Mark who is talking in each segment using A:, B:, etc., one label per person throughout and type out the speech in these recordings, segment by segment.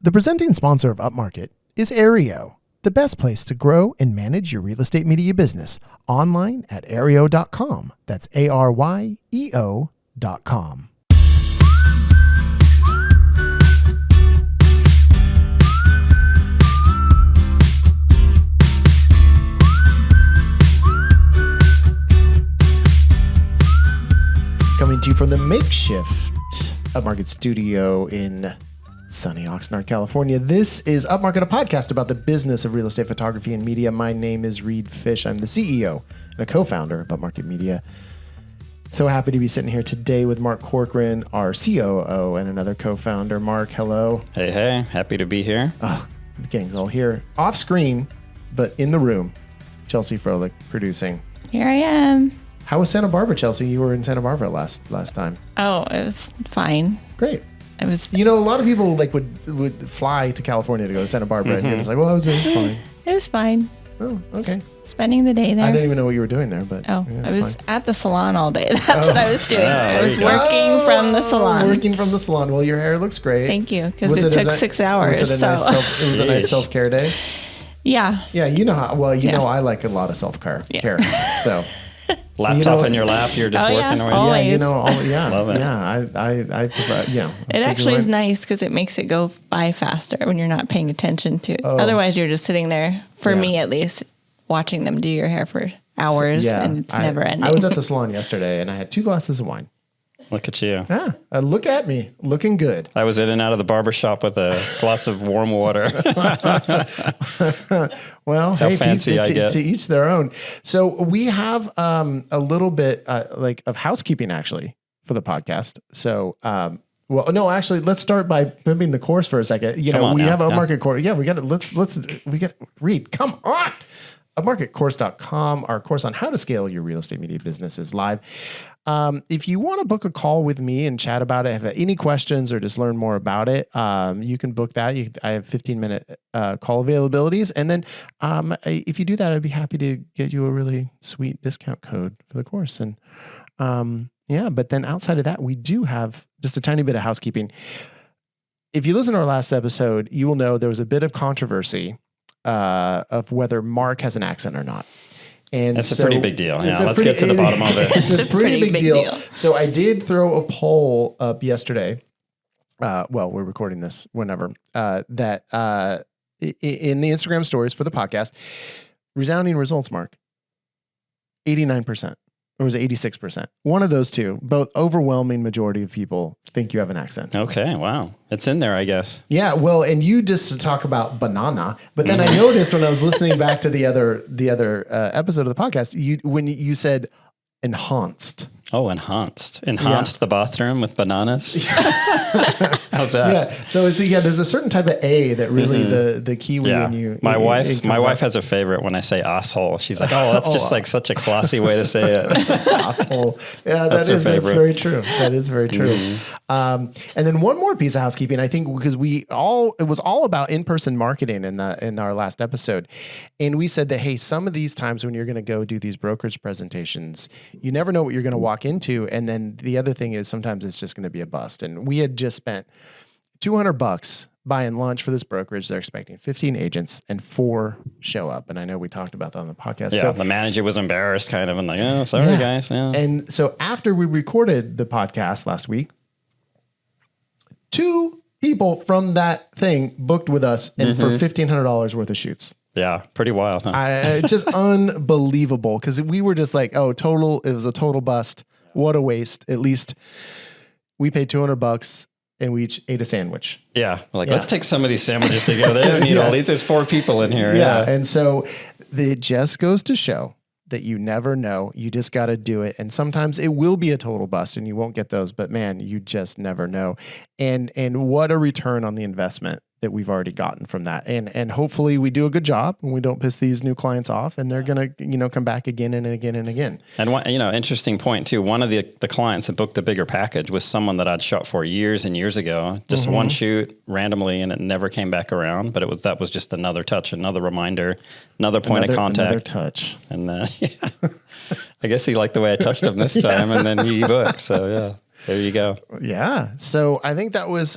A: The presenting sponsor of Upmarket is Aereo, the best place to grow and manage your real estate media business online at aereo.com. That's ARYEO.com. Coming to you from the makeshift Upmarket studio in sunny Oxnard, California. This is Upmarket, a podcast about the business of real estate photography and media. My name is Reed Fish. I'm the CEO and a co-founder of Upmarket Media. So happy to be sitting here today with Mark Corcoran, our COO and another co-founder. Mark, hello.
B: Hey, hey. Happy to be here.
A: Oh, the gang's all here. Off screen, but in the room, Chelsea Froelich producing.
C: Here I am.
A: How was Santa Barbara, Chelsea? You were in Santa Barbara last time.
C: Oh, it was fine.
A: Great.
C: It was.
A: You know, a lot of people would fly to California to go to Santa Barbara, and you're just like, well, it was fine.
C: It was fine.
A: Oh, okay.
C: Spending the day there.
A: I didn't even know what you were doing there, but
C: Oh,
A: yeah,
C: I was
A: fine.
C: at the salon all day. That's what I was doing. I was
B: there you go.
C: working from the salon.
A: Working from the salon. Well, your hair looks great.
C: Thank you, because
A: Was
C: it took
A: a
C: 6 hours.
A: Was it a nice a nice self-care day?
C: Yeah.
A: Yeah, you know how. Well, you
C: Yeah.
A: know I like a lot of self-care. Care. So.
B: Laptop in your lap, you're just
C: Oh, yeah.
B: working away.
C: Always.
A: Yeah, you know,
B: Love it.
A: yeah. I prefer. Yeah.
C: It actually is nice because it makes it go by faster when you're not paying attention to it.
A: Oh.
C: Otherwise, you're just sitting there, for
A: Yeah.
C: me at least, watching them do your hair for hours, and it's never ending.
A: I was at the salon yesterday, and I had 2 glasses of wine.
B: Look at you.
A: Yeah, look at me, looking good.
B: I was in and out of the barber shop with a glass of warm water.
A: Well,
B: That's how fancy I get.
A: To each their own. So we have a little bit of housekeeping actually for the podcast. So well, no, actually, let's start by pimping the course for a second. You know, we have a market course. Yeah, we got to read. Come on. Upmarketcourse.com, our course on how to scale your real estate media business is live. If you want to book a call with me and chat about it, have any questions or just learn more about it, you can book that. I have 15-minute call availabilities. And then if you do that, I'd be happy to get you a really sweet discount code for the course. And yeah, but then outside of that, we do have just a tiny bit of housekeeping. If you listen to our last episode, you will know there was a bit of controversy of whether Mark has an accent or not. And
B: That's a pretty big deal. Yeah, let's get to the bottom of it.
A: It's a pretty big deal. So I did throw a poll up yesterday. Well, we're recording this whenever, that in the Instagram stories for the podcast, resounding results, Mark, 89%. Or was it 86%? One of those two, both overwhelming majority of people think you have an accent.
B: Okay, wow. It's in there, I guess.
A: Yeah, well, and you just talk about banana, but then I noticed when I was listening back to the other episode of the podcast, when you said enhanced.
B: Oh, enhanced the bathroom with bananas. How's that?
A: Yeah. So there's a certain type of A that really the Kiwi in you.
B: My wife has a favorite when I say asshole. She's like, oh, that's just like such a classy way to say it.
A: Asshole. Yeah, that's very true. That is very true. And then one more piece of housekeeping, I think, because it was all about in-person marketing in our last episode. And we said that, hey, some of these times when you're going to go do these brokerage presentations, you never know what you're going to walk into. And then the other thing is sometimes it's just going to be a bust. And we had just spent $200 buying lunch for this brokerage. They're expecting 15 agents and 4 show up. And I know we talked about that on the podcast.
B: Yeah,
A: so,
B: the manager was embarrassed kind of and like, oh, sorry guys. Yeah.
A: And so after we recorded the podcast last week, 2 people from that thing booked with us and for $1,500 worth of shoots.
B: Yeah, pretty wild, huh?
A: It's just unbelievable because we were just like, it was a total bust. What a waste. At least we paid $200 and we each ate a sandwich.
B: Yeah. Let's take some of these sandwiches together. They don't need all these. There's 4 people in here.
A: Yeah. And so it just goes to show that you never know. You just got to do it. And sometimes it will be a total bust and you won't get those, but man, you just never know. And what a return on the investment that we've already gotten from that. And hopefully we do a good job and we don't piss these new clients off and they're going to, come back again and again and again.
B: And one, interesting point too, one of the clients that booked the bigger package was someone that I'd shot for years and years ago, just one shoot randomly, and it never came back around, but that was just another touch, another reminder, another point of contact.
A: Another touch.
B: And I guess he liked the way I touched him this time and then he booked. So yeah, there you go.
A: Yeah. So I think that was,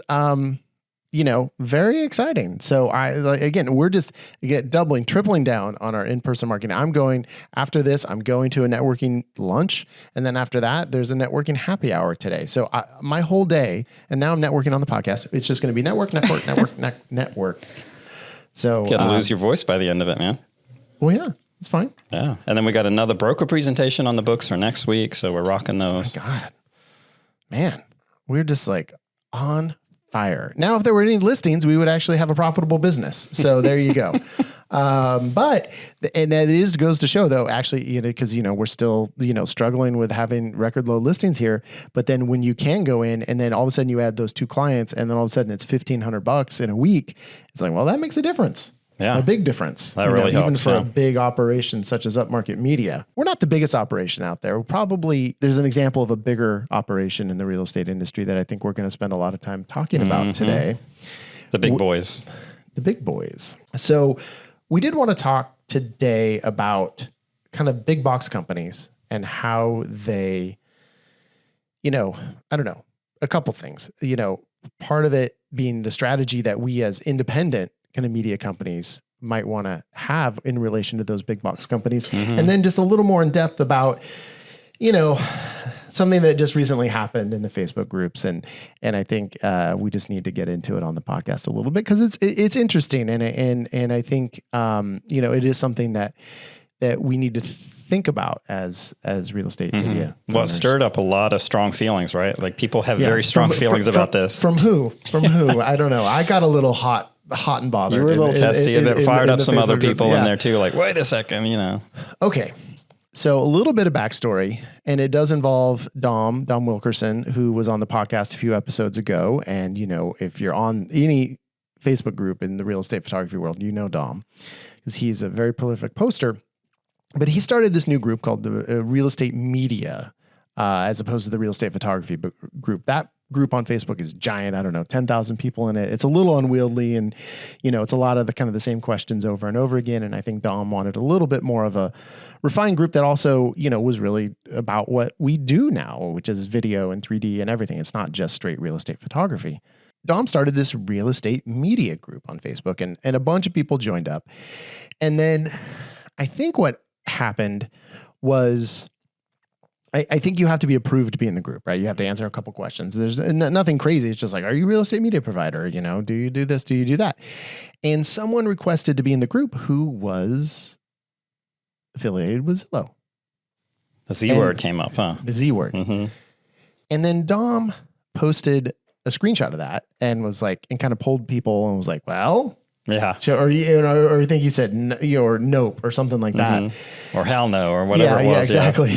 A: very exciting. So we're just doubling, tripling down on our in-person marketing. After this, I'm going to a networking lunch. And then after that, there's a networking happy hour today. So my whole day, and now I'm networking on the podcast. It's just going to be network. So
B: you gotta lose your voice by the end of it, man.
A: Well, yeah, it's fine.
B: Yeah. And then we got another broker presentation on the books for next week. So we're rocking those.
A: Oh my God, man, we're just like on fire. Now, if there were any listings, we would actually have a profitable business. So there you go. And that goes to show though, actually, because, we're still, struggling with having record low listings here. But then when you can go in and then all of a sudden you add those 2 clients and then all of a sudden it's $1,500 in a week, it's like, well, that makes a difference.
B: Yeah.
A: A big difference.
B: That really helps.
A: Even for a big operation such as Upmarket Media. We're not the biggest operation out there. There's an example of a bigger operation in the real estate industry that I think we're going to spend a lot of time talking about today.
B: The big boys.
A: The big boys. So we did want to talk today about kind of big box companies and how they, I don't know, a couple things, part of it being the strategy that we as independent kind of media companies might want to have in relation to those big box companies. And then just a little more in depth about, something that just recently happened in the Facebook groups. And I think we just need to get into it on the podcast a little bit because it's interesting. And I think, it is something that we need to think about as real estate media.
B: Well, it stirred up a lot of strong feelings, right? Like people have very strong feelings about this.
A: From who? I don't know. I got a little hot and bothered.
B: You were a little testy and that fired up some other people in there too. Like, wait a second,
A: Okay. So a little bit of backstory, and it does involve Dom Wilkerson, who was on the podcast a few episodes ago. And, if you're on any Facebook group in the real estate photography world, Dom, because he's a very prolific poster. But he started this new group called the Real Estate Media, as opposed to the Real Estate Photography group. That group on Facebook is giant. I don't know, 10,000 people in it. It's a little unwieldy and, it's a lot of the same questions over and over again. And I think Dom wanted a little bit more of a refined group that also, was really about what we do now, which is video and 3D and everything. It's not just straight real estate photography. Dom started this real estate media group on Facebook and a bunch of people joined up. And then I think what happened was I think you have to be approved to be in the group, right? You have to answer a couple questions. There's nothing crazy. It's just like, are you a real estate media provider? Do you do this? Do you do that? And someone requested to be in the group who was affiliated with Zillow.
B: The Z word came up, huh?
A: The Z word.
B: Mm-hmm.
A: And then Dom posted a screenshot of that and was like, and kind of polled people and was like, well,
B: yeah.
A: Or I think he said or nope or something like that.
B: Or hell no or whatever it was.
A: Yeah, exactly.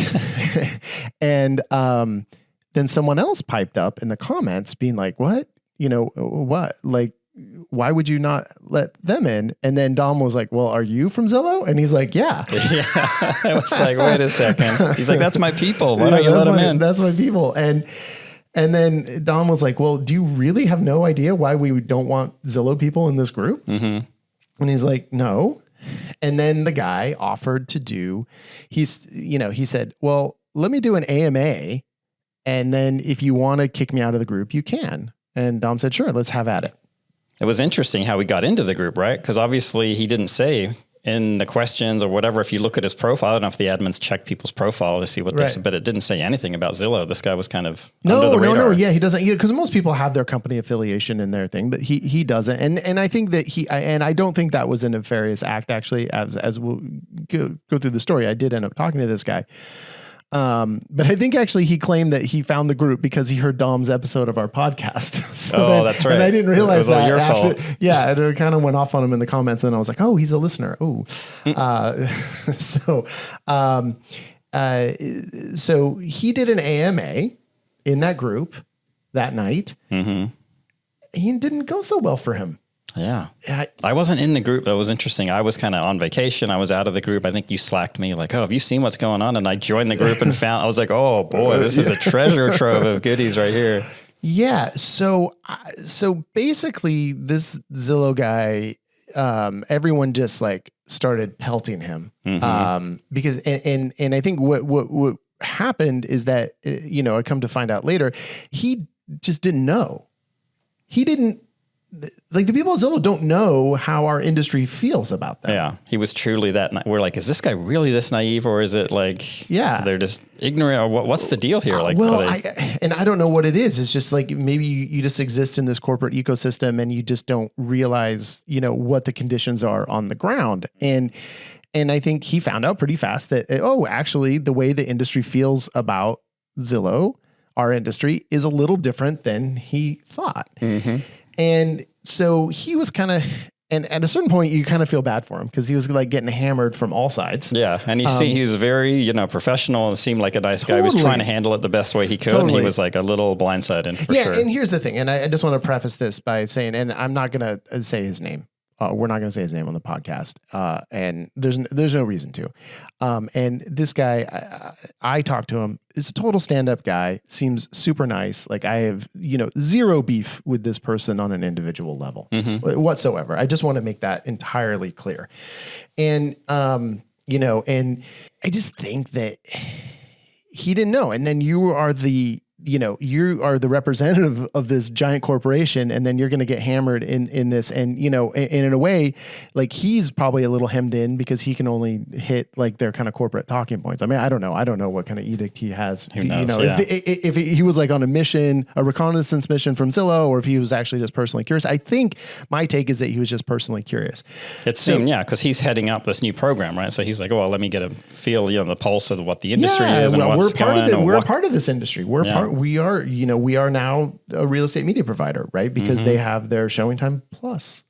A: And then someone else piped up in the comments being like, what? What? Like, why would you not let them in? And then Dom was like, well, are you from Zillow? And he's like, yeah.
B: Yeah. I was like, wait a second. He's like, that's my people. Why don't you let them in?
A: That's my people. And then Dom was like, well, do you really have no idea why we don't want Zillow people in this group?
B: Mm-hmm.
A: And he's like, no. And then the guy offered to do, he said, well, let me do an AMA. And then if you want to kick me out of the group, you can. And Dom said, sure, let's have at it.
B: It was interesting how we got into the group, right? Because obviously he didn't say in the questions or whatever, if you look at his profile, I don't know if the admins check people's profile to see what this, but it didn't say anything about Zillow. This guy was kind of under the radar.
A: No. Yeah, he doesn't, because most people have their company affiliation in their thing, but he doesn't. And I think that I don't think that was a nefarious act, actually, as we'll go through the story. I did end up talking to this guy. But I think actually he claimed that he found the group because he heard Dom's episode of our podcast.
B: That's right.
A: And I didn't realize that.
B: Your fault.
A: Yeah, it kind of went off on him in the comments, and I was like, "Oh, he's a listener." Oh, so he did an AMA in that group that night.
B: Mm-hmm.
A: He didn't go so well for him.
B: Yeah. I wasn't in the group. That was interesting. I was kind of on vacation. I was out of the group. I think you slacked me like, oh, have you seen what's going on? And I joined the group and I was like, oh boy, this is a treasure trove of goodies right here.
A: Yeah. So basically this Zillow guy, everyone just like started pelting him.
B: Mm-hmm.
A: Because, and I think what happened is that, I come to find out later, he just didn't know. He didn't like the people at Zillow don't know how our industry feels about them.
B: Yeah. He was truly that. We're like, is this guy really this naive, or is it like, they're just ignorant, or what's the deal here? Like,
A: I don't know what it is. It's just like, maybe you just exist in this corporate ecosystem and you just don't realize, what the conditions are on the ground. And I think he found out pretty fast that, actually the way the industry feels about Zillow, our industry, is a little different than he thought. Mm-hmm. And so he was kind of, and at a certain point you kind of feel bad for him because he was like getting hammered from all sides.
B: Yeah. And he was very, professional and seemed like a nice guy. He was trying to handle it the best way he could. Totally. And he was like a little blindsided for sure.
A: And here's the thing. And I just want to preface this by saying, and I'm not going to say his name. We're not going to say his name on the podcast. And there's no reason to. And this guy, I talked to him, is a total stand-up guy, seems super nice. Like I have, zero beef with this person on an individual level whatsoever. I just want to make that entirely clear. And, and I just think that he didn't know. And then you are the representative of this giant corporation, and then you're going to get hammered in this. And, in a way, like he's probably a little hemmed in because he can only hit like their kind of corporate talking points. I mean, I don't know what kind of edict he has.
B: Who knows?
A: If he was like on a reconnaissance mission from Zillow, or if he was actually just personally curious. I think my take is that he was just personally curious.
B: It seemed, because he's heading up this new program, right? So he's like, let me get a feel, the pulse of what the industry is and what's going on.
A: We're part of this industry. We are now a real estate media provider, right? Because they have their Showing Time Plus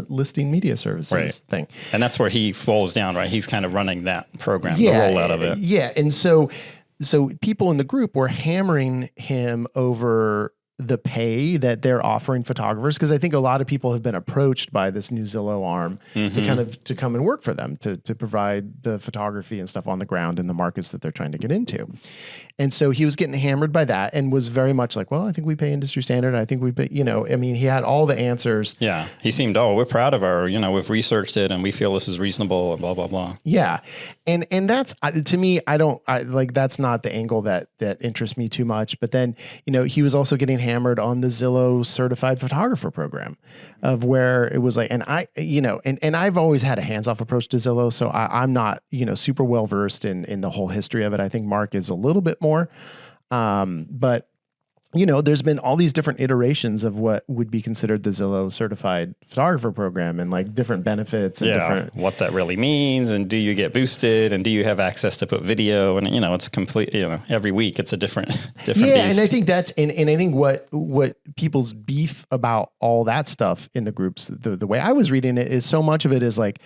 A: listing media services thing.
B: And that's where he falls down, right? He's kind of running that program, the rollout of it.
A: Yeah. And so people in the group were hammering him over the pay that they're offering photographers. Cause I think a lot of people have been approached by this new Zillow arm to come and work for them, to provide the photography and stuff on the ground in the markets that they're trying to get into. And so he was getting hammered by that and was very much like, well, I think we pay industry standard. I think we pay, he had all the answers.
B: Yeah. He seemed, we're proud of our, we've researched it and we feel this is reasonable and blah, blah, blah.
A: Yeah. And that's, to me, that's not the angle that interests me too much. But then, he was also getting hammered on the Zillow certified photographer program, of where it was like, and I've always had a hands-off approach to Zillow. So I'm not, super well versed in the whole history of it. I think Mark is a little bit more, but there's been all these different iterations of what would be considered the Zillow certified photographer program, and like different benefits and different,
B: what that really means. And do you get boosted, and do you have access to put video? And, it's complete, every week it's a different beast.
A: And I think that's, and I think what people's beef about all that stuff in the groups, the way I was reading it, is so much of it is like,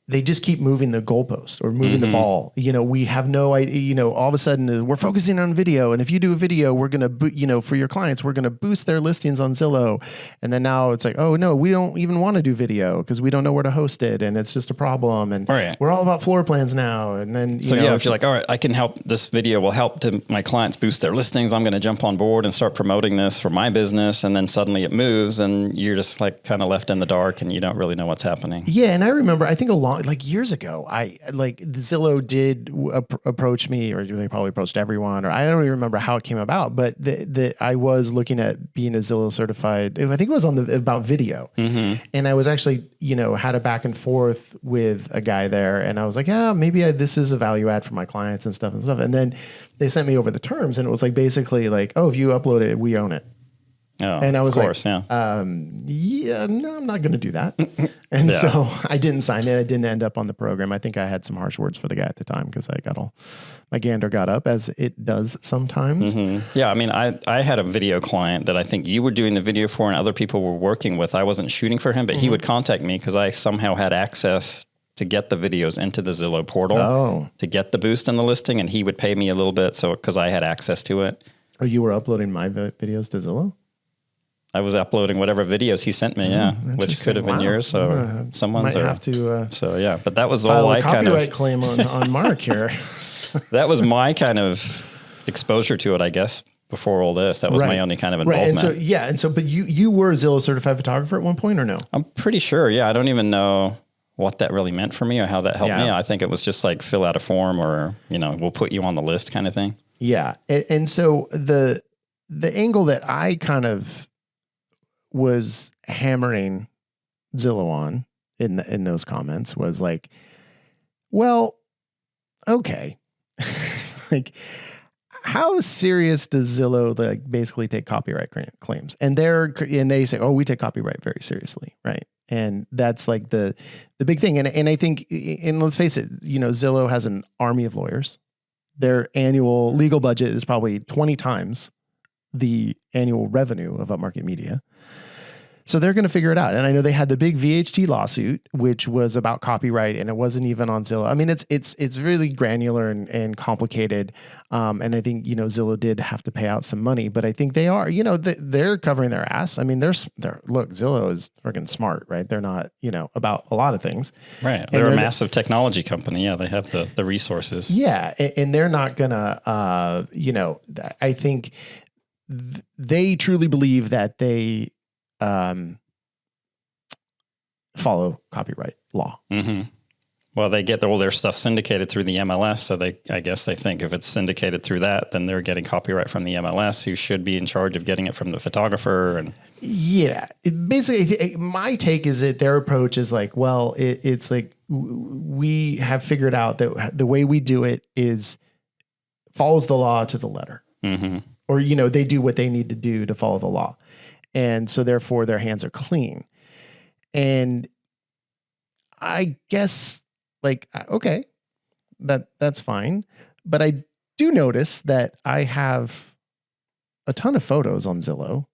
A: they just keep moving the goalpost or moving the ball. We have no idea, all of a sudden we're focusing on video. And if you do a video, we're going to, for your clients, we're going to boost their listings on Zillow. And then now it's like, oh no, we don't even want to do video because we don't know where to host it. And it's just a problem. And we're all about floor plans now. And then,
B: if you're like, all right, I can help, this video will help to my clients boost their listings. I'm going to jump on board and start promoting this for my business. And then suddenly it moves and you're just like kind of left in the dark and you don't really know what's happening.
A: Yeah. And I remember, I think years ago, Zillow did approach me, or they probably approached everyone, or I don't even remember how it came about, but I was looking at being a Zillow certified, I think it was about video. And I was actually, had a back and forth with a guy there, and I was like, yeah, maybe this is a value add for my clients and stuff. And then they sent me over the terms, and it was like, basically like, oh, if you upload it, we own it.
B: Oh,
A: and I was
B: no,
A: I'm not going to do that. And so I didn't sign it. I didn't end up on the program. I think I had some harsh words for the guy at the time because my gander got up, as it does sometimes.
B: Yeah. I mean, I had a video client that I think you were doing the video for and other people were working with. I wasn't shooting for him, but he would contact me because I somehow had access to get the videos into the Zillow portal to get the boost in the listing. And he would pay me a little bit. So, cause I had access to it.
A: Oh, you were uploading my videos to Zillow?
B: I was uploading whatever videos he sent me, which could have been yours or someone's.
A: Might have to.
B: But that was all I kind of
A: copyright claim on Mark here.
B: That was my kind of exposure to it, I guess. Before all this, that was my only kind of involvement.
A: And so, but you were a Zillow certified photographer at one point, or no?
B: I'm pretty sure. Yeah, I don't even know what that really meant for me or how that helped me. I think it was just like fill out a form, or we'll put you on the list, kind of thing.
A: Yeah, and so the angle that I kind of was hammering Zillow on in those comments was like, well, okay. Like, how serious does Zillow like basically take copyright claims? And they say, oh, we take copyright very seriously, right? And that's like the big thing. And I think, and let's face it, Zillow has an army of lawyers. Their annual legal budget is probably 20 times the annual revenue of Upmarket Media. So they're going to figure it out. And I know they had the big VHT lawsuit, which was about copyright, and it wasn't even on Zillow. I mean, it's really granular and complicated. And I think, Zillow did have to pay out some money, but I think they are, they're covering their ass. I mean, look, Zillow is freaking smart, right? They're not, about a lot of things.
B: Right. They're a massive technology company. Yeah. They have the resources.
A: Yeah. And they're not gonna, I think they truly believe that they, follow copyright law.
B: Mm-hmm. Well, they get all their stuff syndicated through the MLS. So I guess they think if it's syndicated through that, then they're getting copyright from the MLS, who should be in charge of getting it from the photographer. And
A: yeah, basically my take is that their approach is like, well, it's like we have figured out that the way we do it is follows the law to the letter, or, they do what they need to do to follow the law. And so therefore their hands are clean. And I guess like, okay, that's fine. But I do notice that I have a ton of photos on Zillow,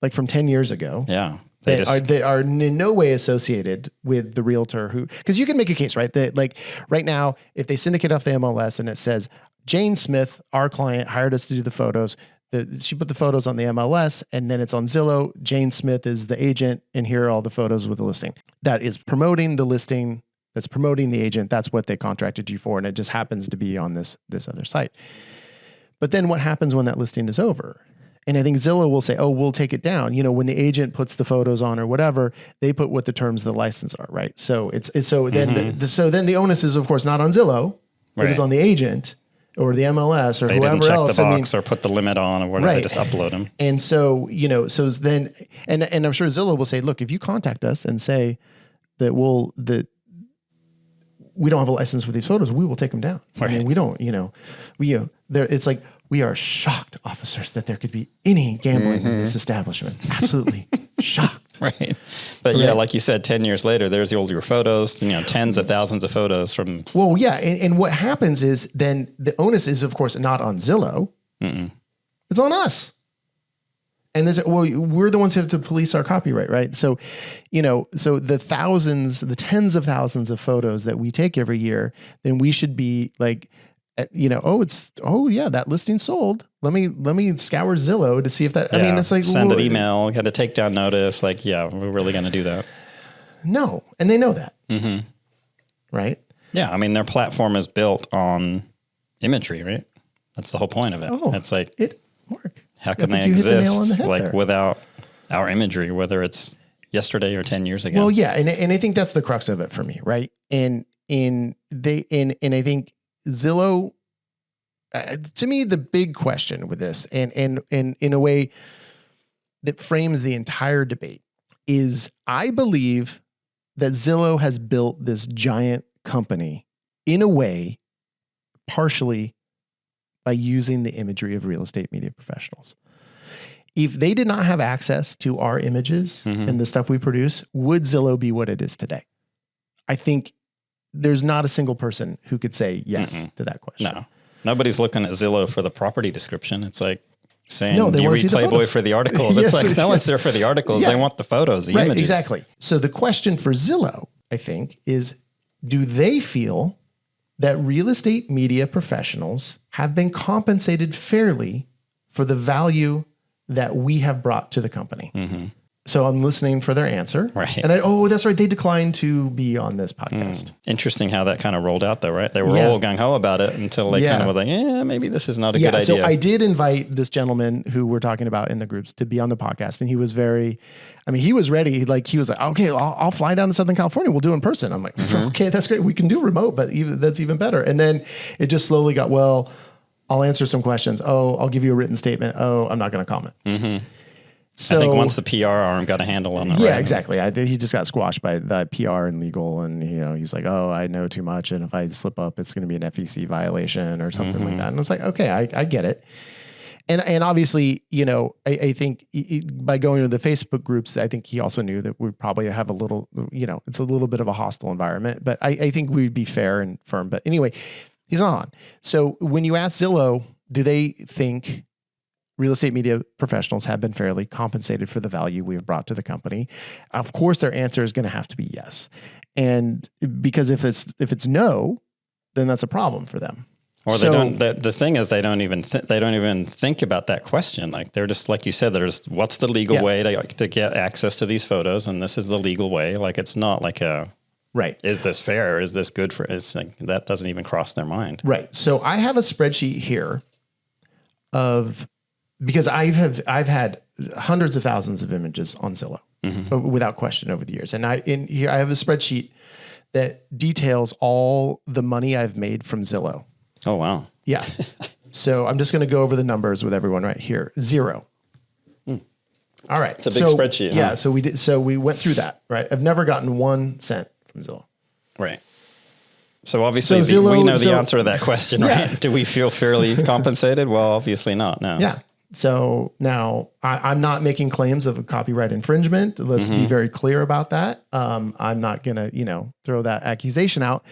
A: like from 10 years ago.
B: Yeah.
A: They are in no way associated with the realtor because you can make a case, right? That like right now, if they syndicate off the MLS and it says Jane Smith, our client, hired us to do the photos. She put the photos on the MLS and then it's on Zillow. Jane Smith is the agent, and here are all the photos with the listing. That is promoting the listing. That's promoting the agent. That's what they contracted you for, and it just happens to be on this other site. But then what happens when that listing is over? And I think Zillow will say, oh, we'll take it down. When the agent puts the photos on or whatever, they put what the terms of the license are, right? So then the onus is of course not on Zillow. Right. It is on the agent or the MLS or
B: they
A: whoever
B: didn't check
A: else.
B: the box or put the limit on or whatever.
A: Right.
B: They just upload them.
A: And so, so then, and I'm sure Zillow will say, look, if you contact us and say that we don't have a license for these photos, we will take them down. Right. I mean, we don't, it's like, we are shocked, officers, that there could be any gambling in this establishment. Absolutely shocked.
B: Right. But yeah, like you said, 10 years later, there's all your photos, tens of thousands of photos from.
A: Well, yeah. And what happens is then the onus is, of course, not on Zillow. It's on us. And we're the ones who have to police our copyright, right? So, so the tens of thousands of photos that we take every year, then we should be like, that listing sold. Let me scour Zillow to see if that, I mean, it's like,
B: send an email, get a takedown notice. Like, yeah, we're really going to do that.
A: No. And they know that. Right.
B: Yeah. I mean, their platform is built on imagery, right? That's the whole point of it. Oh, it's like,
A: Mark,
B: how can they exist like without our imagery, whether it's yesterday or 10 years ago?
A: Well, yeah. And I think that's the crux of it for me. Right. And I think Zillow, to me, the big question with this, and in a way that frames the entire debate, is I believe that Zillow has built this giant company in a way, partially by using the imagery of real estate media professionals. If they did not have access to our images and the stuff we produce, would Zillow be what it is today? I think there's not a single person who could say yes to that question.
B: No, nobody's looking at Zillow for the property description. It's like saying, you read Playboy for the articles. It's like, no one's there for the articles. They want the photos, the images.
A: Exactly. So the question for Zillow, I think, is do they feel that real estate media professionals have been compensated fairly for the value that we have brought to the company? So I'm listening for their answer.
B: Right.
A: And that's right. They declined to be on this podcast.
B: Interesting how that kind of rolled out though, right? They were all gung-ho about it until they kind of were like, maybe this is not a good idea.
A: So I did invite this gentleman who we're talking about in the groups to be on the podcast. And he was he was ready. He was like, okay, I'll fly down to Southern California. We'll do it in person. I'm like, okay, that's great. We can do remote, but that's even better. And then it just slowly got, well, I'll answer some questions. Oh, I'll give you a written statement. Oh, I'm not going to comment. So
B: I think once the PR arm got a handle on it.
A: Yeah,
B: right?
A: exactly. He just got squashed by the PR and legal, and he's like, oh, I know too much, and if I slip up, it's going to be an FEC violation or something like that. And I was like, okay, I get it. And obviously, I think by going to the Facebook groups, I think he also knew that we probably have a little, it's a little bit of a hostile environment, but I think we'd be fair and firm. But anyway, he's not on. So when you ask Zillow, do they think real estate media professionals have been fairly compensated for the value we have brought to the company? Of course, their answer is going to have to be yes. And because if it's no, then that's a problem for them.
B: Or they don't. The thing is, they don't even think about that question. Like they're just like you said. There's what's the legal way to get access to these photos, and this is the legal way. Like it's not like a
A: right.
B: Is this fair? Is this good for? It's like that doesn't even cross their mind.
A: Right. So I have a spreadsheet here because I've had hundreds of thousands of images on Zillow without question over the years. And here I have a spreadsheet that details all the money I've made from Zillow.
B: Oh, wow.
A: Yeah. So I'm just going to go over the numbers with everyone right here. 0. All right.
B: It's a big spreadsheet.
A: Yeah. Huh? So we went through that, right? I've never gotten 1 cent from Zillow.
B: Right. So obviously
A: Zillow,
B: we know the answer to that question, right?
A: Yeah.
B: Do we feel fairly compensated? Well, obviously not. No.
A: Yeah. So now I'm not making claims of a copyright infringement. Let's be very clear about that. I'm not going to, throw that accusation out.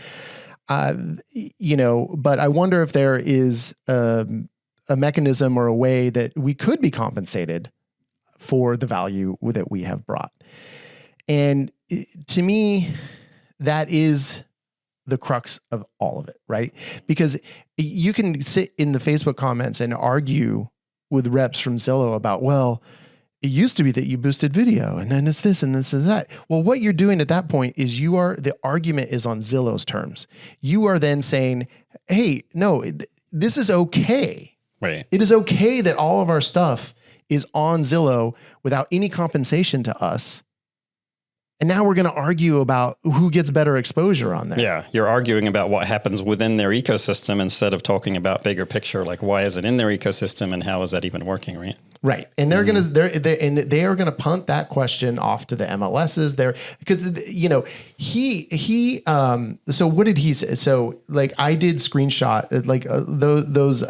A: But I wonder if there is a mechanism or a way that we could be compensated for the value that we have brought. And to me, that is the crux of all of it, right? Because you can sit in the Facebook comments and argue with reps from Zillow about, well, it used to be that you boosted video and then it's this and this and that. Well, what you're doing at that point is the argument is on Zillow's terms. You are then saying, hey, no, this is okay.
B: Right.
A: It is okay that all of our stuff is on Zillow without any compensation to us. And now we're going to argue about who gets better exposure on there.
B: Yeah. You're arguing about what happens within their ecosystem instead of talking about bigger picture, like why is it in their ecosystem and how is that even working, right?
A: Right. And they're going to, they are going to punt that question off to the MLSs there because, so what did he say? So like I did screenshot, like those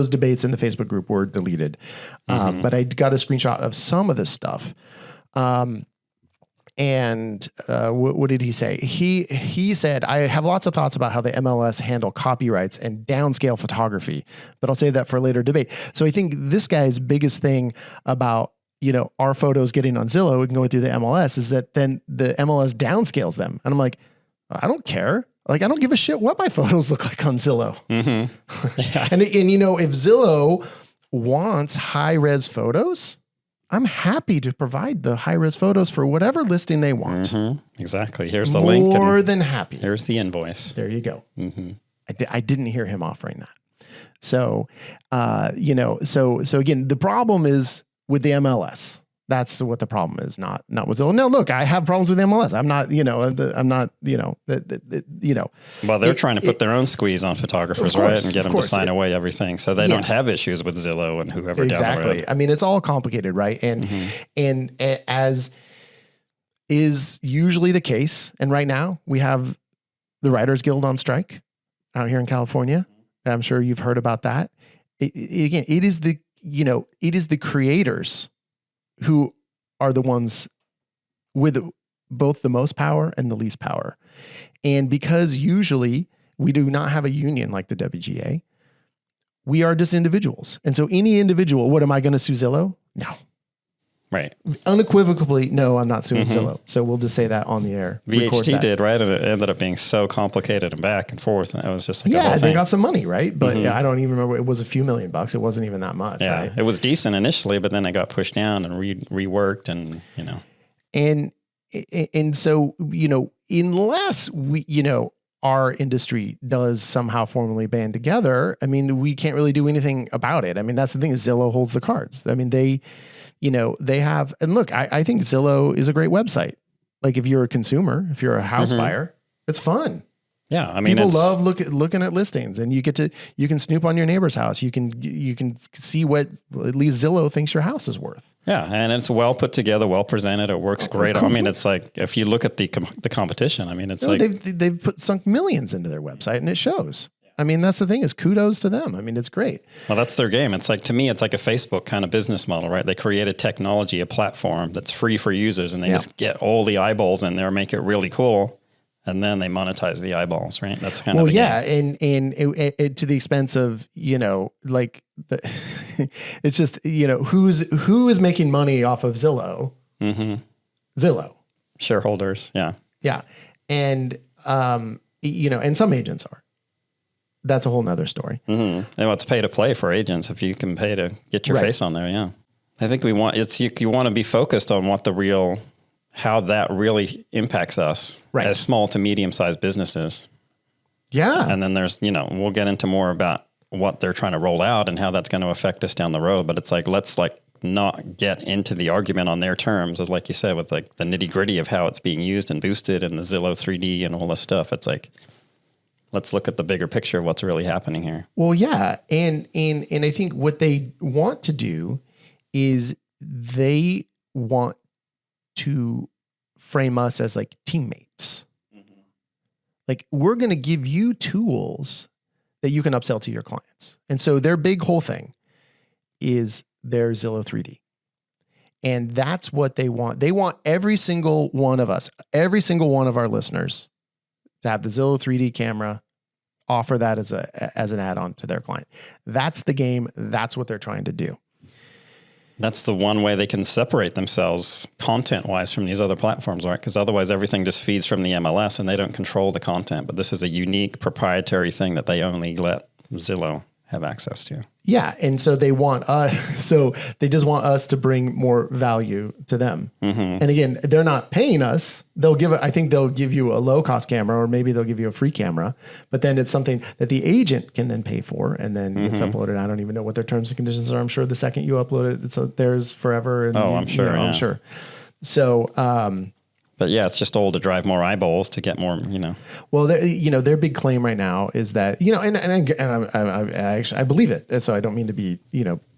A: debates in the Facebook group were deleted. But I got a screenshot of some of this stuff. And what did he say? He said, I have lots of thoughts about how the MLS handle copyrights and downscale photography, but I'll save that for a later debate. So I think this guy's biggest thing about, our photos getting on Zillow and going through the MLS is that then the MLS downscales them. And I'm like, I don't care. Like, I don't give a shit what my photos look like on Zillow. Yeah. and if Zillow wants high res photos, I'm happy to provide the high-res photos for whatever listing they want.
B: Exactly. Here's the link.
A: More than happy.
B: Here's the invoice.
A: There you go. I didn't hear him offering that. So, so again, the problem is with the MLS. That's what the problem is, not with Zillow. No, look, I have problems with MLS. I'm not,
B: Well, they're trying to put their own squeeze on photographers, right? And get them to sign away everything. So they don't have issues with Zillow and whoever down the road.
A: I mean, it's all complicated, right? And as is usually the case, and right now we have the Writers Guild on strike out here in California. I'm sure you've heard about that. It is the creators who are the ones with both the most power and the least power. And because usually we do not have a union like the WGA, we are just individuals. And so any individual, what am I going to sue Zillow? No.
B: Right.
A: Unequivocally, no, I'm not suing Zillow. So we'll just say that on the air.
B: VHT did, right? And it ended up being so complicated and back and forth. And it was just like,
A: they got some money, right? But I don't even remember. It was a few $1,000,000. It wasn't even that much.
B: Yeah.
A: Right?
B: It was decent initially, but then it got pushed down and reworked and,
A: And so, unless we, our industry does somehow formally band together, I mean, we can't really do anything about it. I mean, that's the thing is Zillow holds the cards. I mean, they have, and look, I think Zillow is a great website. Like if you're a consumer, if you're a house buyer, it's fun.
B: Yeah, I mean,
A: people love looking at listings, and you can snoop on your neighbor's house. You can see what at least Zillow thinks your house is worth.
B: Yeah, and it's well put together, well presented. It works great. I mean, it's like if you look at the competition, I mean, it's like
A: they've sunk millions into their website, and it shows. I mean, that's the thing, is kudos to them. I mean, it's great.
B: Well, that's their game. It's like, to me, it's like a Facebook kind of business model, right? They created technology, a platform that's free for users, and they just get all the eyeballs in there, make it really cool. And then they monetize the eyeballs, right? That's kind of the game.
A: And it, to the expense of, like it's just, who is making money off of Zillow? Mm-hmm. Zillow
B: shareholders, yeah,
A: and and some agents are. That's a whole nother story.
B: Mm-hmm. And it's pay to play for agents if you can pay to get your face on there. Yeah, I think you want to be focused on how that really impacts us as small to medium-sized businesses. Yeah. And then there's, we'll get into more about what they're trying to roll out and how that's going to affect us down the road. But it's like, let's not get into the argument on their terms, as like you said, with like the nitty-gritty of how it's being used and boosted and the Zillow 3D and all this stuff. It's like, let's look at the bigger picture of what's really happening here.
A: Well, yeah. And I think what they want to do is they want to frame us as like teammates. Mm-hmm. Like, we're going to give you tools that you can upsell to your clients. And so their big whole thing is their Zillow 3D. And that's what they want. They want every single one of us, every single one of our listeners to have the Zillow 3D camera, offer that as an add-on to their client. That's the game. That's what they're trying to do.
B: That's the one way they can separate themselves content-wise from these other platforms, right? Because otherwise everything just feeds from the MLS and they don't control the content. But this is a unique proprietary thing that they only let Zillow have access to.
A: Yeah. And so they want they just want us to bring more value to them. Mm-hmm. And again, they're not paying us. I think they'll give you a low cost camera, or maybe they'll give you a free camera, but then it's something that the agent can then pay for, and then it's uploaded. I don't even know what their terms and conditions are. I'm sure the second you upload it, it's theirs forever. And
B: I'm sure.
A: I'm sure. So,
B: but yeah, it's just all to drive more eyeballs to get more,
A: Well, their big claim right now is that, and I believe it. And so I don't mean to be,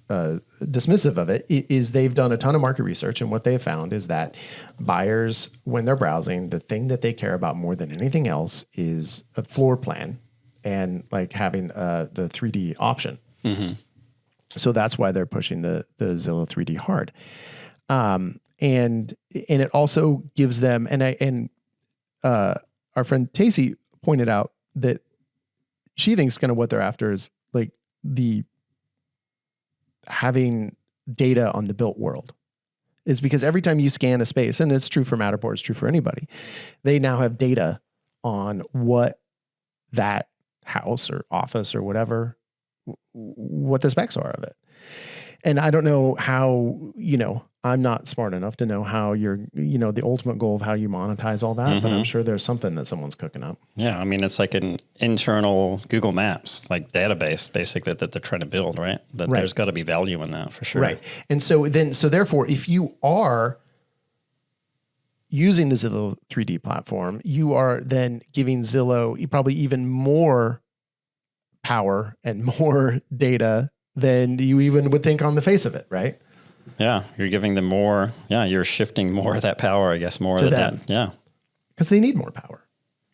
A: dismissive of it, is they've done a ton of market research. And what they have found is that buyers, when they're browsing, the thing that they care about more than anything else is a floor plan and like having the 3D option. Mm-hmm. So that's why they're pushing the Zillow 3D hard. And it also gives them, and our friend Tacey pointed out that she thinks kind of what they're after is like having data on the built world, is because every time you scan a space, and it's true for Matterport, it's true for anybody, they now have data on what that house or office or whatever, what the specs are of it. And I don't know how, I'm not smart enough to know how you're, the ultimate goal of how you monetize all that, but I'm sure there's something that someone's cooking up.
B: Yeah. I mean, it's like an internal Google Maps, like database basically that they're trying to build, right? There's got to be value in that for sure.
A: Right. And so therefore, if you are using the Zillow 3D platform, you are then giving Zillow probably even more power and more data than you even would think on the face of it, right?
B: Yeah, you're giving them more. Yeah, you're shifting more of that power, I guess, more
A: to
B: of
A: them.
B: That. Yeah,
A: because they need more power.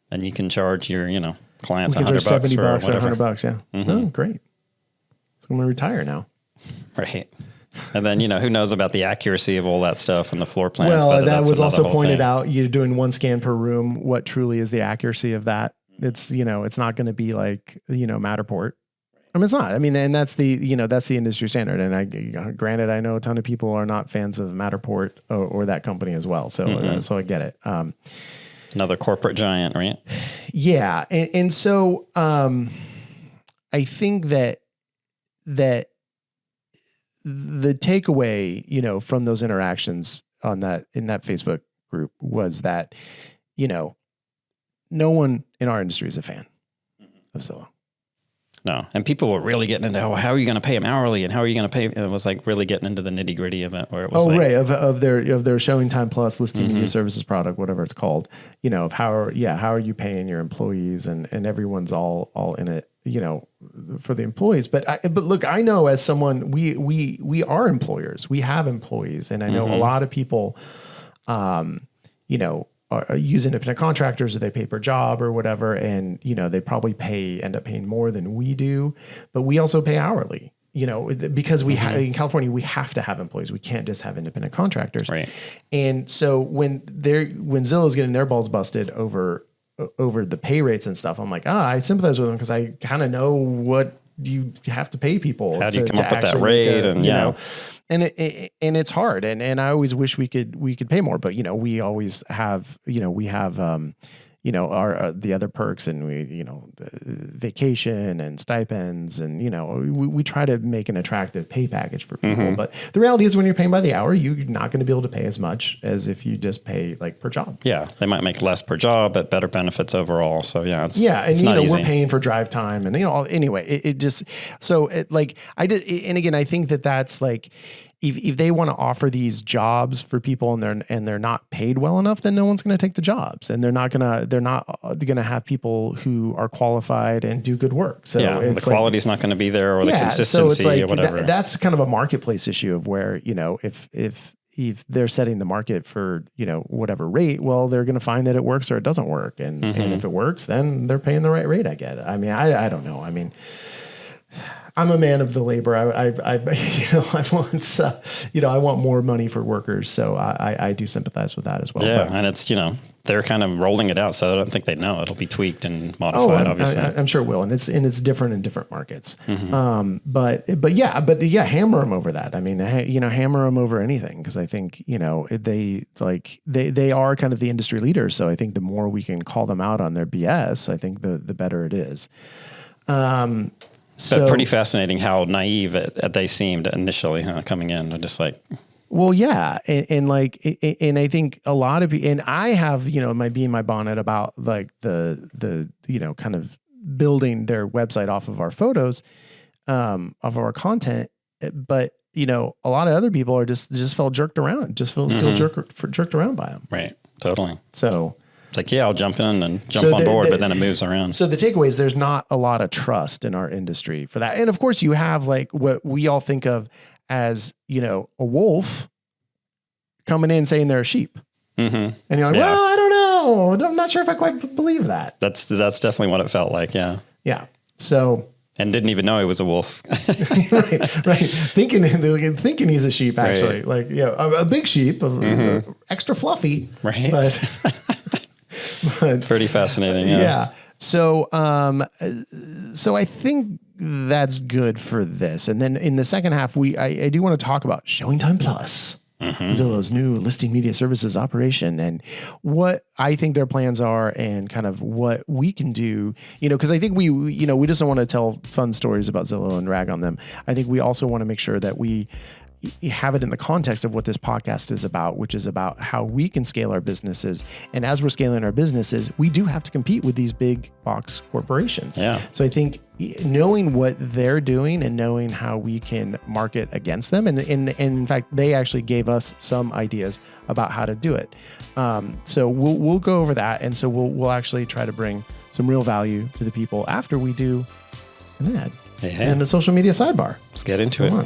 B: And you can charge your, clients
A: $100
B: $70
A: or
B: whatever.
A: $100. Yeah. Mm-hmm. Oh, great. So I'm going to retire now.
B: Right. And then, who knows about the accuracy of all that stuff and the floor plans.
A: Well, that was also pointed out. You're doing one scan per room. What truly is the accuracy of that? It's, it's not going to be like, Matterport. I mean, it's not. I mean, and that's the industry standard. And granted, I know a ton of people are not fans of Matterport or that company as well. So, so I get it.
B: Another corporate giant, right?
A: Yeah. And so, I think that the takeaway, from those interactions in that Facebook group was that, no one in our industry is a fan of Zillow.
B: No. And people were really getting into, how are you going to pay them hourly? And how are you going to pay? And it was like really getting into the nitty gritty of it, where it was
A: right. Of their Showing Time Plus listing media services product, whatever it's called, of how are you paying your employees, and everyone's all in it, for the employees. But look, I know as someone, we are employers, we have employees. And I know a lot of people, use independent contractors, or they pay per job or whatever. And, they probably end up paying more than we do, but we also pay hourly, because we in California, we have to have employees. We can't just have independent contractors.
B: Right.
A: And so when Zillow's getting their balls busted over the pay rates and stuff, I'm like, I sympathize with them, because I kind of know what you have to pay people.
B: How do you come up with that rate?
A: And it's hard. And I always wish we could pay more, but we always have, we have, our the other perks, and we, vacation and stipends, and we try to make an attractive pay package for people. But the reality is, when you're paying by the hour, you're not going to be able to pay as much as if you just pay like per job.
B: Yeah, they might make less per job, but better benefits overall. So it's
A: and
B: not easy.
A: We're paying for drive time, and anyway, it just, so it, like, and again, I think that's like, if they want to offer these jobs for people and they're not paid well enough, then no one's going to take the jobs, and they're not going to have people who are qualified and do good work. So
B: the quality is not going to be there, or the consistency, or whatever.
A: That's kind of a marketplace issue of where, if they're setting the market for, whatever rate, well, they're going to find that it works or it doesn't work. And if it works, then they're paying the right rate. I get it. I mean, I don't know. I mean, I'm a man of the labor. I want more money for workers. So I do sympathize with that as well.
B: Yeah. And it's, they're kind of rolling it out. So I don't think they know it'll be tweaked and modified, obviously.
A: I'm sure it will. And it's different in different markets. But hammer them over that. I mean, hammer them over anything. Cause I think, they are kind of the industry leaders. So I think the more we can call them out on their BS, I think the better it is.
B: But pretty fascinating how naive they seemed initially, coming in. They're just like,
A: well, yeah. And I think a lot of people, and I have, my bee in my bonnet about like the kind of building their website off of our photos, of our content. But, a lot of other people are just felt jerked around, feel jerked around by them.
B: Right. Totally.
A: So
B: it's like, I'll jump in and jump on board, but then it moves around.
A: So the takeaway is there's not a lot of trust in our industry for that. And of course you have like what we all think of as, a wolf coming in saying they're a sheep. And you're like, well, I don't know. I'm not sure if I quite believe that.
B: That's definitely what it felt like. Yeah.
A: Yeah. So.
B: And didn't even know he was a wolf.
A: right. Thinking he's a sheep, actually. Right. Like, a big sheep, extra fluffy.
B: Right.
A: But
B: pretty fascinating. Yeah.
A: So I think that's good for this. And then in the second half, I do want to talk about Showing Time Plus, Zillow's new listing media services operation, and what I think their plans are, and kind of what we can do, because I think we just don't want to tell fun stories about Zillow and rag on them. I think we also want to make sure that we have it in the context of what this podcast is about, which is about how we can scale our businesses. And as we're scaling our businesses, we do have to compete with these big box corporations.
B: Yeah.
A: So I think knowing what they're doing and knowing how we can market against them. And in fact, they actually gave us some ideas about how to do it. So we'll go over that. And so we'll actually try to bring some real value to the people after we do an ad and a social media sidebar.
B: Let's get into it.
A: On.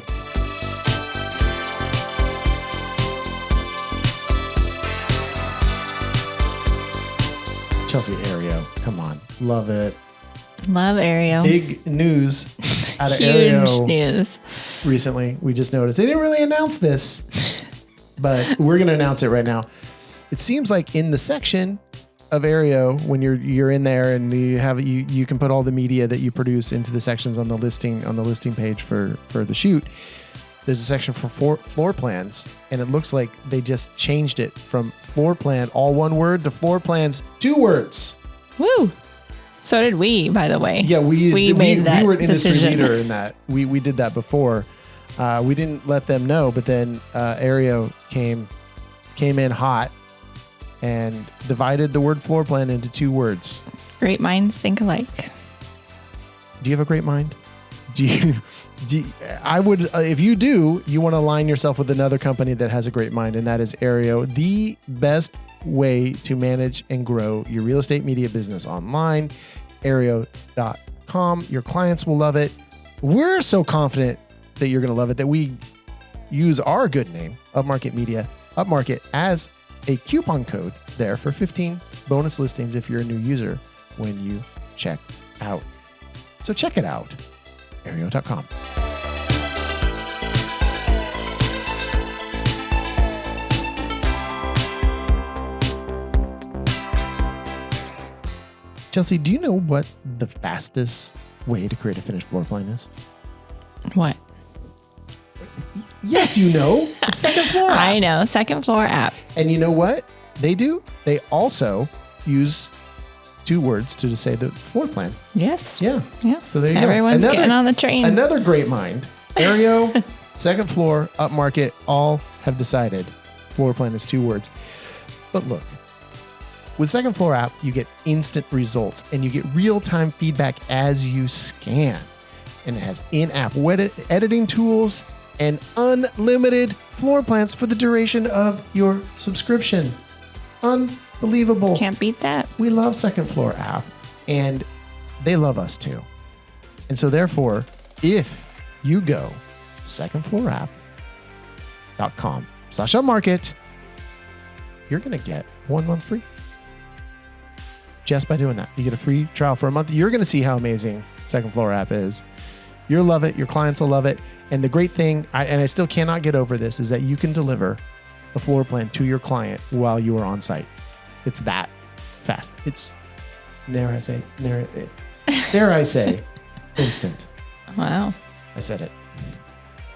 A: Chelsea Aereo, come on, love it.
C: Love Aereo.
A: Big news out of
C: Huge
A: Aereo
C: news
A: recently. We just noticed they didn't really announce this, but we're going to announce it right now. It seems like in the section of Aereo, when you're in there and you can put all the media that you produce into the sections on the listing page for the shoot. There's a section for floor plans, and it looks like they just changed it from floor plan, all one word, to floor plans, 2 words.
C: Woo! So did we, by the way.
A: Yeah, we were an industry
C: decision.
A: leader in that. We did that before. We didn't let them know, but then Aereo came in hot and divided the word floor plan into 2 words.
C: Great minds think alike.
A: Do you have a great mind? I would, if you do, you want to align yourself with another company that has a great mind, and that is Aereo, the best way to manage and grow your real estate media business online. Aereo.com. Your clients will love it. We're so confident that you're going to love it that we use our good name, Upmarket Media, Upmarket, as a coupon code there for 15 bonus listings if you're a new user when you check out. So check it out. Aereo.com. Chelsea, do you know what the fastest way to create a finished floor plan is?
C: What?
A: Yes, you know. It's Second Floor app.
C: I know. Second Floor app.
A: And you know what they do? They also use 2 words to say the floor plan.
C: Yes.
A: Yeah.
C: Yeah.
A: So there you
C: Everyone's
A: go.
C: getting on the train.
A: Another great mind. Aereo, Second Floor, Upmarket, all have decided floor plan is 2 words. But look, with Second Floor app, you get instant results and you get real-time feedback as you scan. And it has in-app editing tools and unlimited floor plans for the duration of your subscription. Unbelievable.
C: Can't beat that.
A: We love Second Floor app, and they love us too. And so therefore, if you go to secondfloorapp.com/upmarket, you're going to get 1 month free. Just by doing that, you get a free trial for a month. You're going to see how amazing Second Floor app is. You'll love it. Your clients will love it. And the great thing, I still cannot get over this, is that you can deliver a floor plan to your client while you are on site. It's that fast. It's, dare I say, instant.
C: Wow.
A: I said it.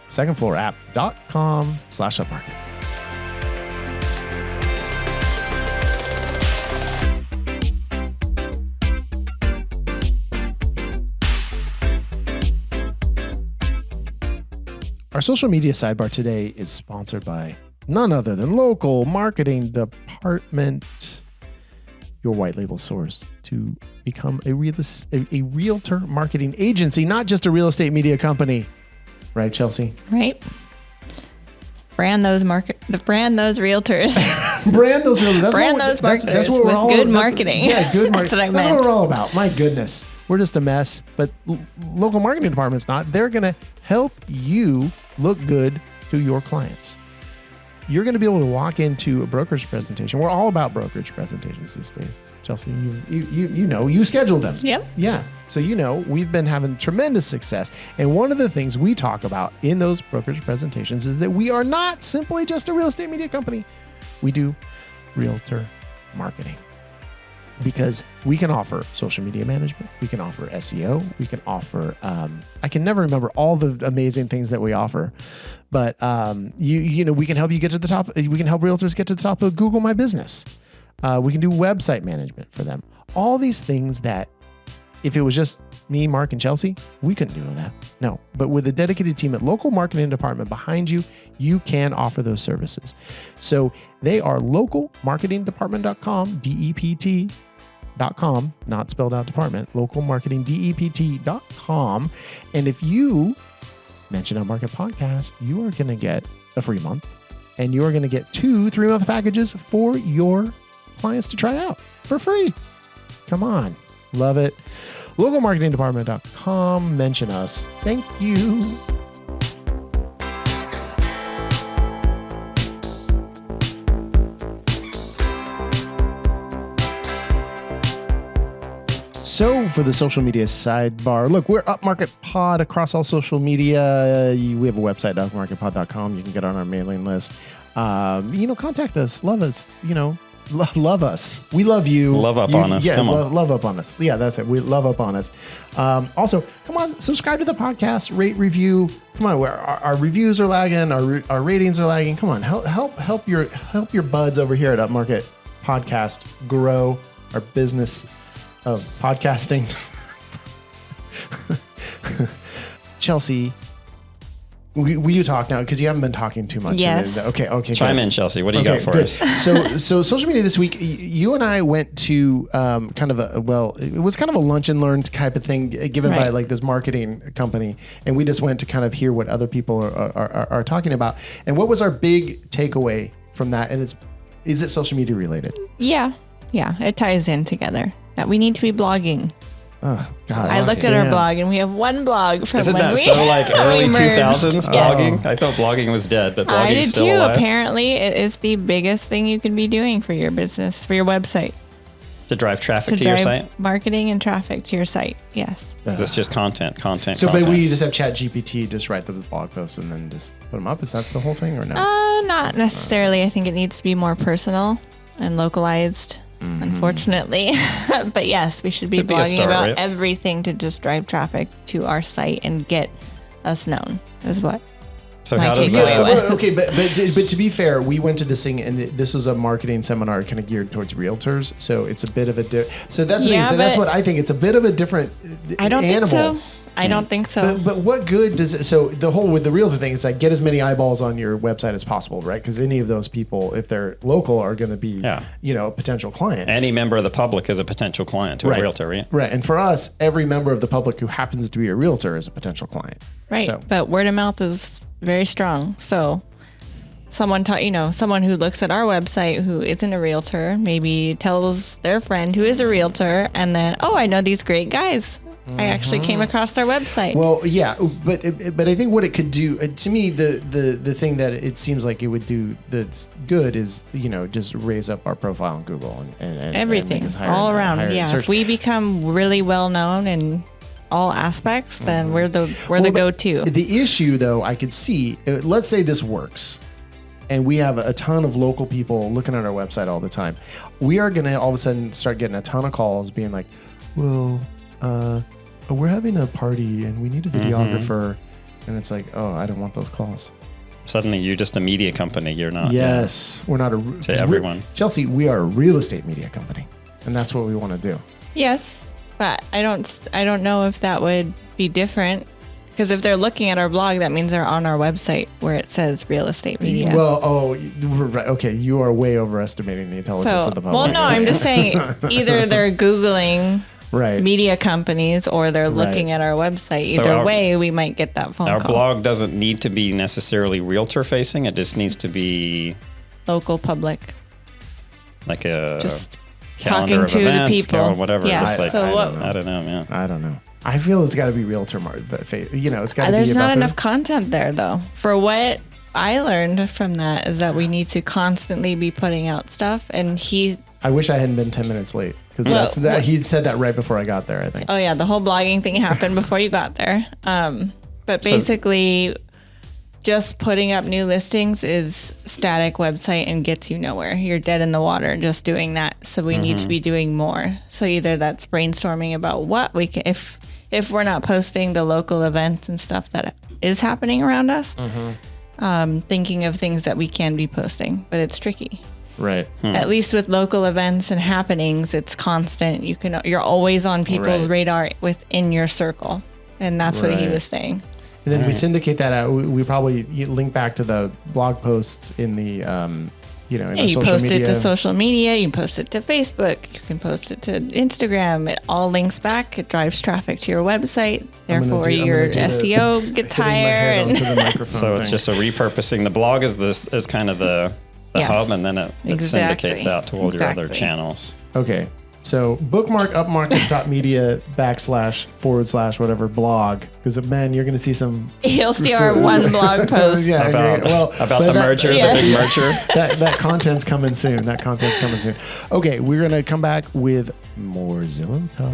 A: Secondfloorapp.com/upmarket. Our social media sidebar today is sponsored by none other than Local Marketing Department, your white label source to become a realtor marketing agency, not just a real estate media company. Right, Chelsea?
C: Right. Brand those realtors.
A: Brand those realtors.
C: That's
A: what we're all
C: good marketing.
A: Yeah, good marketing.
C: That's
A: what we're all about. My goodness. We're just a mess, but local marketing department's not. They're going to help you look good to your clients. You're going to be able to walk into a brokerage presentation. We're all about brokerage presentations these days. Chelsea, you schedule them.
C: Yep.
A: Yeah. So, we've been having tremendous success. And one of the things we talk about in those brokerage presentations is that we are not simply just a real estate media company. We do realtor marketing. Because we can offer social media management, we can offer SEO, we can offer, I can never remember all the amazing things that we offer, but we can help you get to the top. We can help realtors get to the top of Google My Business. We can do website management for them. All these things that if it was just me, Mark, and Chelsea, we couldn't do that. No, but with a dedicated team at Local Marketing Department behind you, you can offer those services. So they are localmarketingdepartment.com, DEPT.com, not spelled out department, localmarketingdept.com. And if you mention Upmarket Podcast, you are going to get a free month, and you are going to get 2 3-month packages for your clients to try out for free. Come on. Love it. Localmarketingdepartment.com. Mention us. Thank you. So for the social media sidebar, look, we're Upmarket Pod across all social media. We have a website, upmarketpod.com. You can get on our mailing list. Contact us. Love us. Love us. We love you.
B: Love up on us.
A: Yeah,
B: come on.
A: Love up on us. Yeah, that's it. We love up on us. Also, come on, subscribe to the podcast, rate, review. Come on, our reviews are lagging. Our ratings are lagging. Come on, help your buds over here at Upmarket Podcast grow our business of podcasting. Chelsea, Will you talk now? Because you haven't been talking too much.
C: Yes.
A: Okay.
B: Chime in, Chelsea. What do you got for us?
A: So social media this week, you and I went to kind of it was kind of a lunch and learn type of thing given by like this marketing company. And we just went to kind of hear what other people are talking about. And what was our big takeaway from that? And is it social media related?
C: Yeah. It ties in together that we need to be blogging.
A: Oh God!
C: I looked at our blog, and we have one blog from
B: Isn't
C: when
B: that
C: we
B: so like early
C: we merged.
B: 2000s blogging? I thought blogging was dead, but
C: I
B: blogging
C: did
B: is still
C: too.
B: alive.
C: Apparently, it is the biggest thing you can be doing for your business, for your website.
B: To drive traffic to your site?
C: Marketing and traffic to your site. Yes.
B: It's just content.
A: So, but we just have ChatGPT just write the blog posts and then just put them up. Is that the whole thing or no?
C: Not necessarily. I think it needs to be more personal and localized. Unfortunately, but yes, we should be blogging about everything to just drive traffic to our site and get us known is what.
B: So how does that?
A: Okay, but to be fair, we went to this thing and this was a marketing seminar kind of geared towards realtors. So it's a bit of a so that's the thing. That's what I think. It's a bit of a different
C: I don't
A: animal.
C: think so. I don't think so.
A: But what good does it? So the whole with the realtor thing is like get as many eyeballs on your website as possible, right? Because any of those people, if they're local, are going to be, a potential client.
B: Any member of the public is a potential client to a realtor, right?
A: Right. And for us, every member of the public who happens to be a realtor is a potential client.
C: Right. So. But word of mouth is very strong. So someone who looks at our website who isn't a realtor maybe tells their friend who is a realtor, and then I know these great guys. I actually came across their website.
A: Well, yeah, but I think what it could do to me, the thing that it seems like it would do that's good is just raise up our profile on Google and
C: everything
A: and
C: all around. Yeah, if we become really well known in all aspects, then we're the go-to.
A: The issue, though, I could see. Let's say this works. And we have a ton of local people looking at our website all the time. We are going to all of a sudden start getting a ton of calls being like, well, we're having a party and we need a videographer. And it's like, I don't want those calls.
B: Suddenly you're just a media company. You're not.
A: Yes. We're not
B: to everyone.
A: Chelsea, we are a real estate media company. And that's what we want to do.
C: Yes. But I don't know if that would be different. Because if they're looking at our blog, that means they're on our website where it says real estate media.
A: Well, okay. You are way overestimating the intelligence of the public.
C: Well, no, I'm just saying either they're Googling media companies or they're looking at our website. Either way, we might get that phone call.
B: Our blog doesn't need to be necessarily realtor facing. It just needs to be
C: local public.
B: Like a
C: just
B: calendar
C: talking
B: of
C: to
B: events,
C: the people.
B: Whatever.
C: Yes.
B: Like,
A: I
B: don't know, man.
A: I don't know. I feel it's got to be realtor market, but it's got to be.
C: There's not enough content there, though. For what I learned from that is that we need to constantly be putting out stuff. And
A: I wish I hadn't been 10 minutes late because he said that right before I got there, I think.
C: Oh yeah, the whole blogging thing happened before you got there. But basically, just putting up new listings is static website and gets you nowhere. You're dead in the water just doing that. So we need to be doing more. So either that's brainstorming about what we can, if we're not posting the local events and stuff that is happening around us, thinking of things that we can be posting, but it's tricky.
A: Right.
C: At least with local events and happenings, it's constant. You're always on people's radar within your circle. And that's what he was saying.
A: And then we syndicate that out. We probably link back to the blog posts in the, in the social media. You
C: post it to social media. You can post it to Facebook. You can post it to Instagram. It all links back. It drives traffic to your website. Therefore, your SEO gets higher.
B: So it's just a repurposing. The blog is kind of the hub, and then it syndicates out to all your other channels.
A: Okay. So bookmark upmarket.media / whatever blog, because man, you're going to see some.
C: You'll see our one blog post
B: about the merger, the big merger.
A: That content's coming soon. Okay, we're going to come back with more Zillow talk.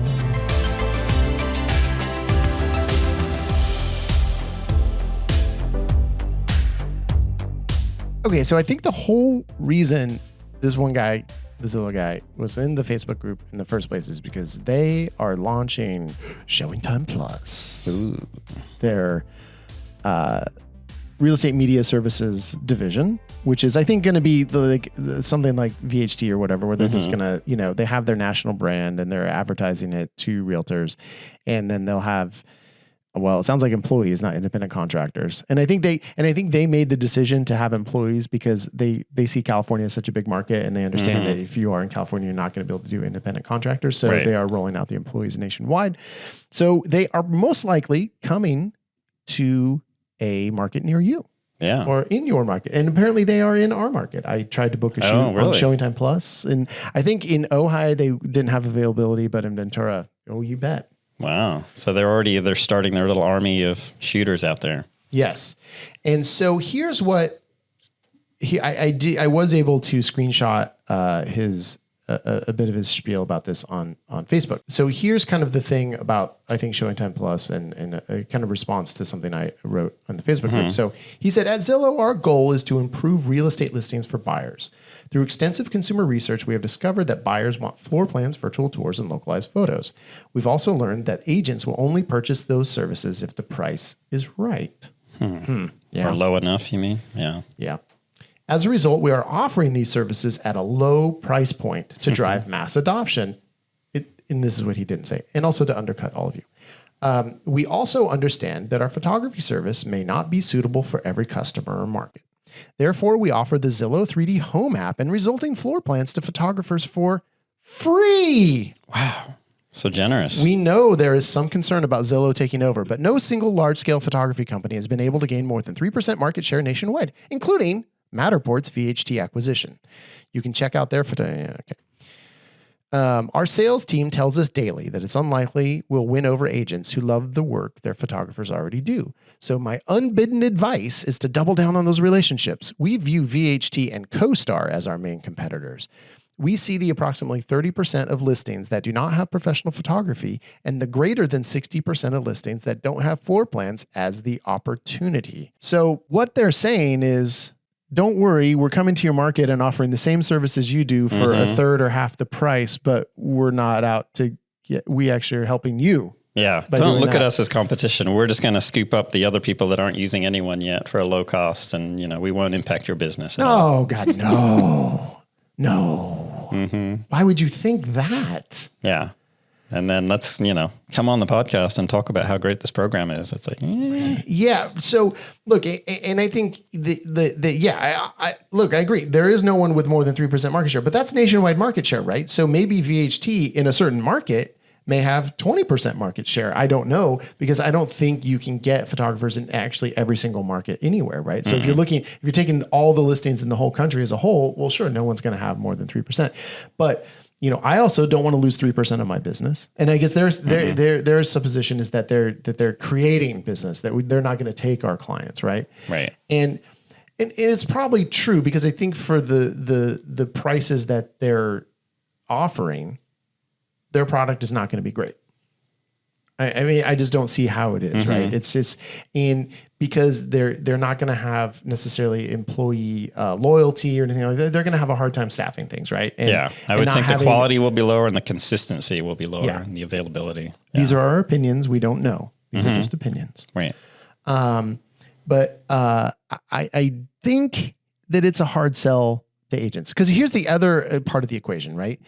A: Okay, so I think the whole reason this one guy, the Zillow guy, was in the Facebook group in the first place is because they are launching Showing Time Plus.
B: Ooh.
A: Their real estate media services division, which is I think going to be something like VHT or whatever, where they're just going to, they have their national brand and they're advertising it to realtors, and then they'll have Well, it sounds like employees, not independent contractors. And I think they made the decision to have employees because they see California as such a big market, and they understand that if you are in California, you're not going to be able to do independent contractors. So they are rolling out the employees nationwide. So they are most likely coming to a market near you.
B: Yeah.
A: Or in your market. And apparently they are in our market. I tried to book a shoot on Showing Time Plus. And I think in Ojai, they didn't have availability, but in Ventura, oh, you bet.
B: Wow. So they're starting their little army of shooters out there.
A: Yes. And so here's what I was able to screenshot a bit of his spiel about this on Facebook. So here's kind of the thing about, I think, Showing Time Plus and a kind of response to something I wrote on the Facebook group. So he said, at Zillow, our goal is to improve real estate listings for buyers. Through extensive consumer research, we have discovered that buyers want floor plans, virtual tours, and localized photos. We've also learned that agents will only purchase those services if the price is right.
B: Yeah. Or low enough, you mean? Yeah.
A: Yeah. As a result, we are offering these services at a low price point to drive mass adoption. And this is what he didn't say, and also to undercut all of you. We also understand that our photography service may not be suitable for every customer or market. Therefore, we offer the Zillow 3D Home app and resulting floor plans to photographers for free.
B: Wow. So generous.
A: We know there is some concern about Zillow taking over, but no single large-scale photography company has been able to gain more than 3% market share nationwide, including Matterport's VHT acquisition. You can check out their our sales team tells us daily that it's unlikely we'll win over agents who love the work their photographers already do. So my unbidden advice is to double down on those relationships. We view VHT and CoStar as our main competitors. We see the approximately 30% of listings that do not have professional photography and the greater than 60% of listings that don't have floor plans as the opportunity. So what they're saying is, don't worry, we're coming to your market and offering the same services you do for a third or half the price, but we're not out to get, we actually are helping you.
B: Yeah. Don't look at us as competition. We're just going to scoop up the other people that aren't using anyone yet for a low cost. And, we won't impact your business at all.
A: Oh, God, no. No. Why would you think that?
B: Yeah. And then let's, come on the podcast and talk about how great this program is. It's like,
A: yeah. So look, and I think I agree. There is no one with more than 3% market share, but that's nationwide market share, right? So maybe VHT in a certain market may have 20% market share. I don't know, because I don't think you can get photographers in actually every single market anywhere, right? So if you're taking all the listings in the whole country as a whole, well, sure, no one's going to have more than 3%. But I also don't want to lose 3% of my business. And I guess their supposition is that they're creating business, that they're not going to take our clients, right?
B: Right.
A: And it's probably true, because I think for the prices that they're offering, their product is not going to be great. I mean, I just don't see how it is, right? It's just because they're not going to have necessarily employee loyalty or anything like that. They're going to have a hard time staffing things, right?
B: I would think the quality will be lower and the consistency will be lower, and the availability. Yeah.
A: These are our opinions. We don't know. These are just opinions.
B: Right.
A: But I think that it's a hard sell to agents, because here's the other part of the equation, right?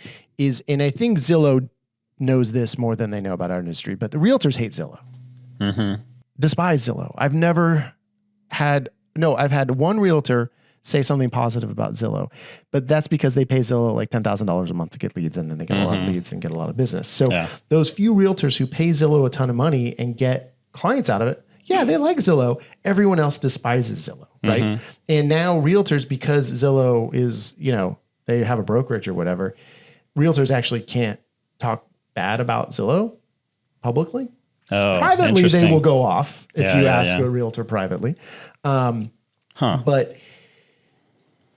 A: And I think Zillow knows this more than they know about our industry, but the realtors hate Zillow. Despise Zillow. I've had one realtor say something positive about Zillow, but that's because they pay Zillow like $10,000 a month to get leads, and then they get a lot of leads and get a lot of business. So those few realtors who pay Zillow a ton of money and get clients out of it, they like Zillow. Everyone else despises Zillow, right? And now realtors, because Zillow is, they have a brokerage or whatever, realtors actually can't talk bad about Zillow publicly.
B: Oh,
A: privately, they will go off if you ask a realtor privately. But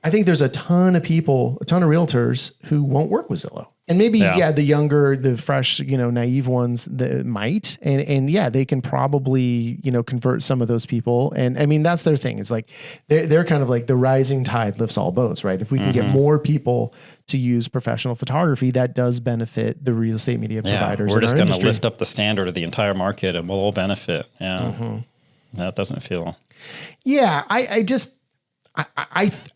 A: I think there's a ton of realtors who won't work with Zillow. And maybe, the younger, the fresh, naive ones that might, and they can probably, convert some of those people. And I mean, that's their thing. It's like, they're kind of like the rising tide lifts all boats, right? If we can get more people to use professional photography, that does benefit the real estate media providers.
B: We're just going to lift up the standard of the entire market and we'll all benefit. Yeah. That doesn't feel.
A: Yeah. I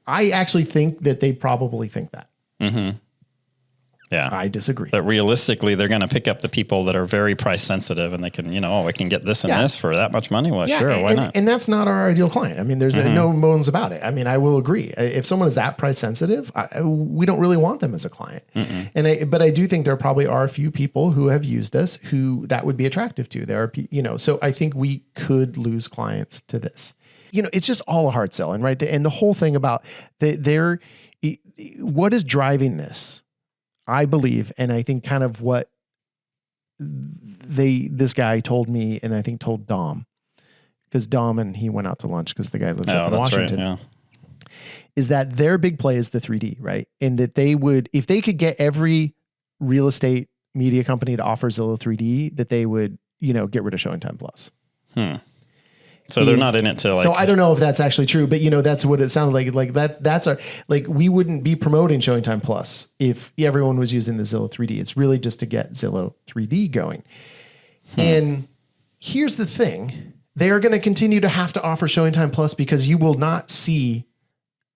A: actually think that they probably think that.
B: Yeah.
A: I disagree.
B: But realistically, they're going to pick up the people that are very price sensitive and they can, I can get this and this for that much money. Well, sure. Why not?
A: And that's not our ideal client. I mean, there's no bones about it. I mean, I will agree. If someone is that price sensitive, we don't really want them as a client. But I do think there probably are a few people who have used us who that would be attractive to. There are, so I think we could lose clients to this. It's just all a hard sell. And right. And the whole thing about what is driving this, I believe, and I think kind of what this guy told me, and I think told Dom, because Dom and he went out to lunch because the guy lives up in Washington, right, is that their big play is the 3D, right? And that they would, if they could get every real estate media company to offer Zillow 3D, that they would, get rid of ShowingTime Plus.
B: So they're not in it to like.
A: So I don't know if that's actually true, but that's what it sounded like. Like that's we wouldn't be promoting ShowingTime Plus if everyone was using the Zillow 3D. It's really just to get Zillow 3D going. And here's the thing: they are going to continue to have to offer ShowingTime Plus because you will not see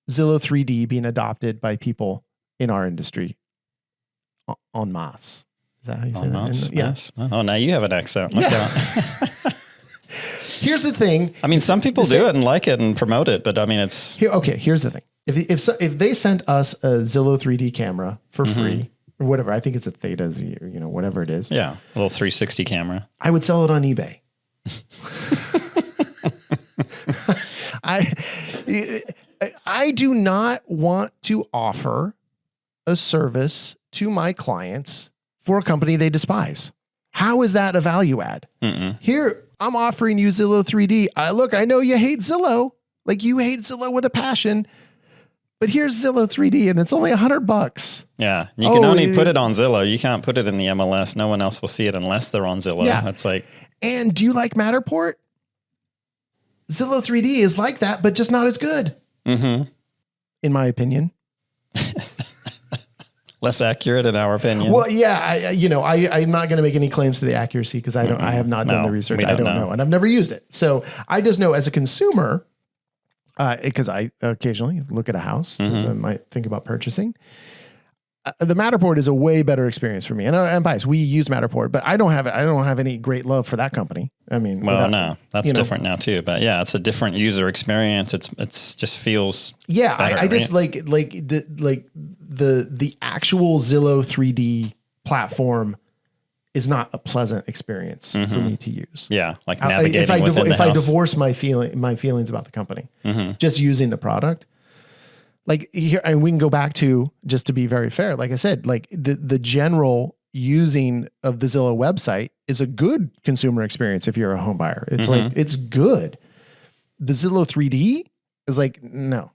A: Zillow 3D being adopted by people in our industry en masse. Is that how you say that?
B: Yes. Oh, now you have an accent. Look out.
A: Here's the thing.
B: I mean, some people do it and like it and promote it, but I mean, it's
A: here's the thing. If they sent us a Zillow 3D camera for free or whatever, I think it's a Theta Z or whatever it is.
B: Yeah, a little 360 camera.
A: I would sell it on eBay. I do not want to offer a service to my clients for a company they despise. How is that a value add? Here, I'm offering you Zillow 3D. I know you hate Zillow. Like you hate Zillow with a passion, but here's Zillow 3D and it's only $100.
B: Yeah. You can only put it on Zillow. You can't put it in the MLS. No one else will see it unless they're on Zillow.
A: Yeah.
B: It's like,
A: and do you like Matterport? Zillow 3D is like that, but just not as good. In my opinion.
B: Less accurate in our opinion.
A: Well, yeah, I'm not going to make any claims to the accuracy because I have not done the research. I don't know. And I've never used it. So I just know as a consumer, because I occasionally look at a house that I might think about purchasing. The Matterport is a way better experience for me. And bias, we use Matterport, but I don't have any great love for that company. I mean,
B: no, that's different now too. But yeah, it's a different user experience. It's just feels.
A: Yeah,
B: better,
A: I just like the actual Zillow 3D platform is not a pleasant experience for me to use.
B: Yeah, like navigating within the house.
A: If I divorce my feelings about the company, just using the product. Like here, and we can go back to, just to be very fair, like I said, like the general using of the Zillow website is a good consumer experience if you're a home buyer. It's like, it's good. The Zillow 3D is like, no.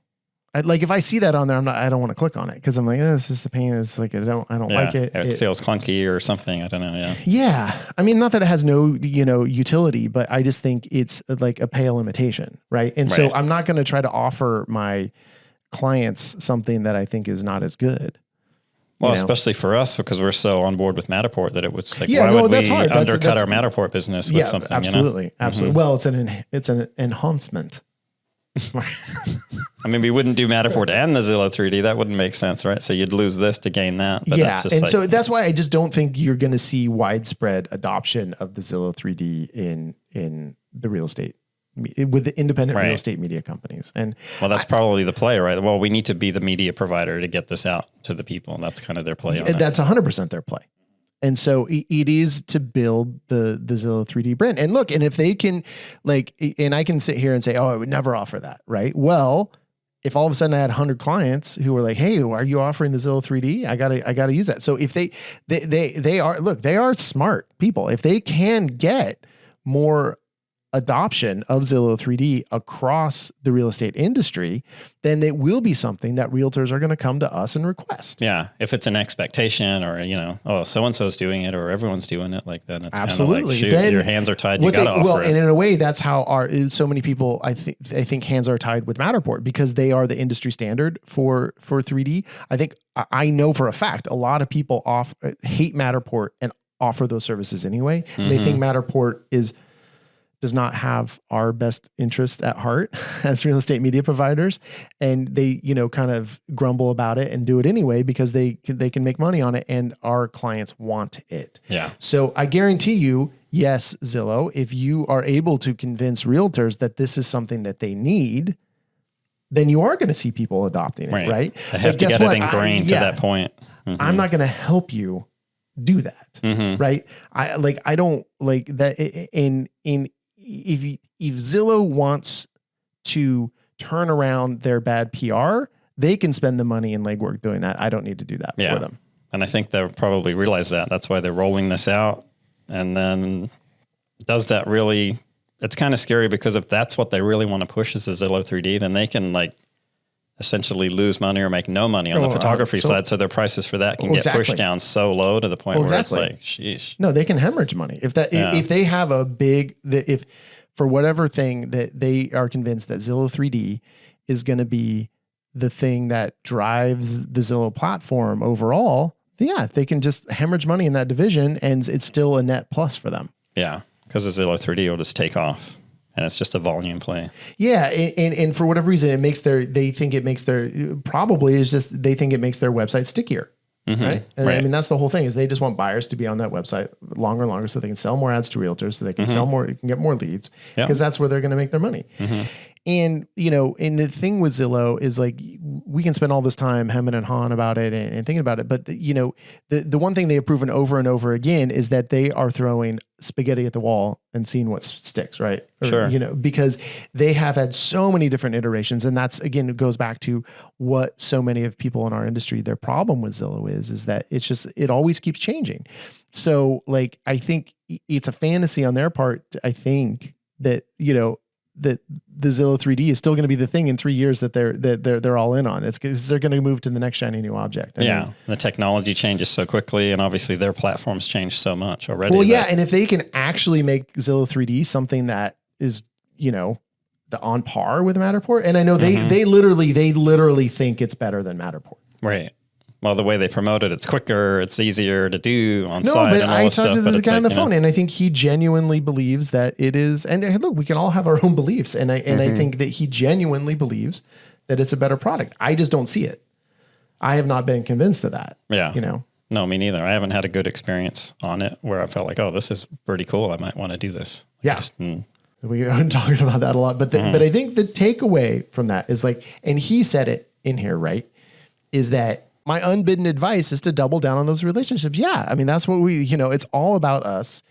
A: If I see that on there, I don't want to click on it because I'm like, it's just a pain. It's like, I don't like it.
B: It feels clunky or something. I don't know. Yeah.
A: Yeah. I mean, not that it has no, utility, but I just think it's like a pale imitation. Right. And so I'm not going to try to offer my clients something that I think is not as good.
B: Well, especially for us, because we're so on board with Matterport that it was like, why would we undercut our Matterport business with something?
A: Absolutely. Absolutely. Well, it's an enhancement.
B: I mean, we wouldn't do Matterport and the Zillow 3D. That wouldn't make sense, right? So you'd lose this to gain that. But
A: so that's why I just don't think you're going to see widespread adoption of the Zillow 3D in the real estate with the independent real estate media companies. And
B: that's probably the play, right? Well, we need to be the media provider to get this out to the people, and that's kind of their play.
A: That's 100% their play. And so it is to build the Zillow 3D brand. And look, and if they can and I can sit here and say, I would never offer that. Right. Well, if all of a sudden I had 100 clients who were like, hey, are you offering the Zillow 3D? I gotta use that. So if they are smart people. If they can get more adoption of Zillow 3D across the real estate industry, then it will be something that realtors are going to come to us and request.
B: Yeah. If it's an expectation or, so-and-so's doing it or everyone's doing it like that. It's
A: absolutely.
B: Kind of like, your hands are tied. You got to offer it.
A: And in a way, that's how so many people, I think hands are tied with Matterport because they are the industry standard for 3D. I know for a fact, a lot of people hate Matterport and offer those services anyway. They think Matterport is does not have our best interest at heart as real estate media providers. And they, kind of grumble about it and do it anyway, because they can make money on it and our clients want it.
B: Yeah.
A: So I guarantee you, yes, Zillow, if you are able to convince realtors that this is something that they need, then you are going to see people adopting it, right?
B: They have to get it ingrained to that point. Mm-hmm.
A: I'm not going to help you do that, right? I don't like that. If Zillow wants to turn around their bad PR, they can spend the money and legwork doing that. I don't need to do that for them.
B: And I think they'll probably realize that. That's why they're rolling this out. And then does that really, it's kind of scary, because if that's what they really want to push is the Zillow 3D, then they can essentially lose money or make no money on the photography side. So their prices for that can get pushed down so low to the point where it's like, sheesh.
A: No, they can hemorrhage money. If they have a big, if for whatever thing that they are convinced that Zillow 3D is going to be the thing that drives the Zillow platform overall, they can just hemorrhage money in that division and it's still a net plus for them.
B: Yeah. Because the Zillow 3D will just take off. And it's just a volume play.
A: Yeah. And for whatever reason, they think it makes their website stickier. Right. And I mean, that's the whole thing, is they just want buyers to be on that website longer and longer so they can sell more ads to realtors, so they can sell more, you can get more leads, because that's where they're going to make their money. And, and the thing with Zillow is we can spend all this time hemming and hawing about it and thinking about it. But, the one thing they have proven over and over again is that they are throwing spaghetti at the wall and seeing what sticks, right?
B: Sure.
A: Because they have had so many different iterations. And that's, again, it goes back to what so many of people in our industry, their problem with Zillow is that it always keeps changing. So I think it's a fantasy on their part. I think that, that the Zillow 3D is still going to be the thing in 3 years that they're all in on. It's because they're going to move to the next shiny new object.
B: The technology changes so quickly, and obviously their platforms change so much already.
A: Well, and if they can actually make Zillow 3D something that is, on par with Matterport, and I know they literally think it's better than Matterport.
B: Right. Well, the way they promote it, it's quicker, it's easier to do on site.
A: No, but I talked to the guy on the phone, and I think he genuinely believes that it is. And look, we can all have our own beliefs, and I think that he genuinely believes that it's a better product. I just don't see it. I have not been convinced of that.
B: Yeah. No, me neither. I haven't had a good experience on it where I felt like, oh, this is pretty cool. I might want to do this.
A: Yeah. We are talking about that a lot, but I think the takeaway from that is and he said it in here, right? Is that my unbidden advice is to double down on those relationships. Yeah. I mean, that's what it's all about us,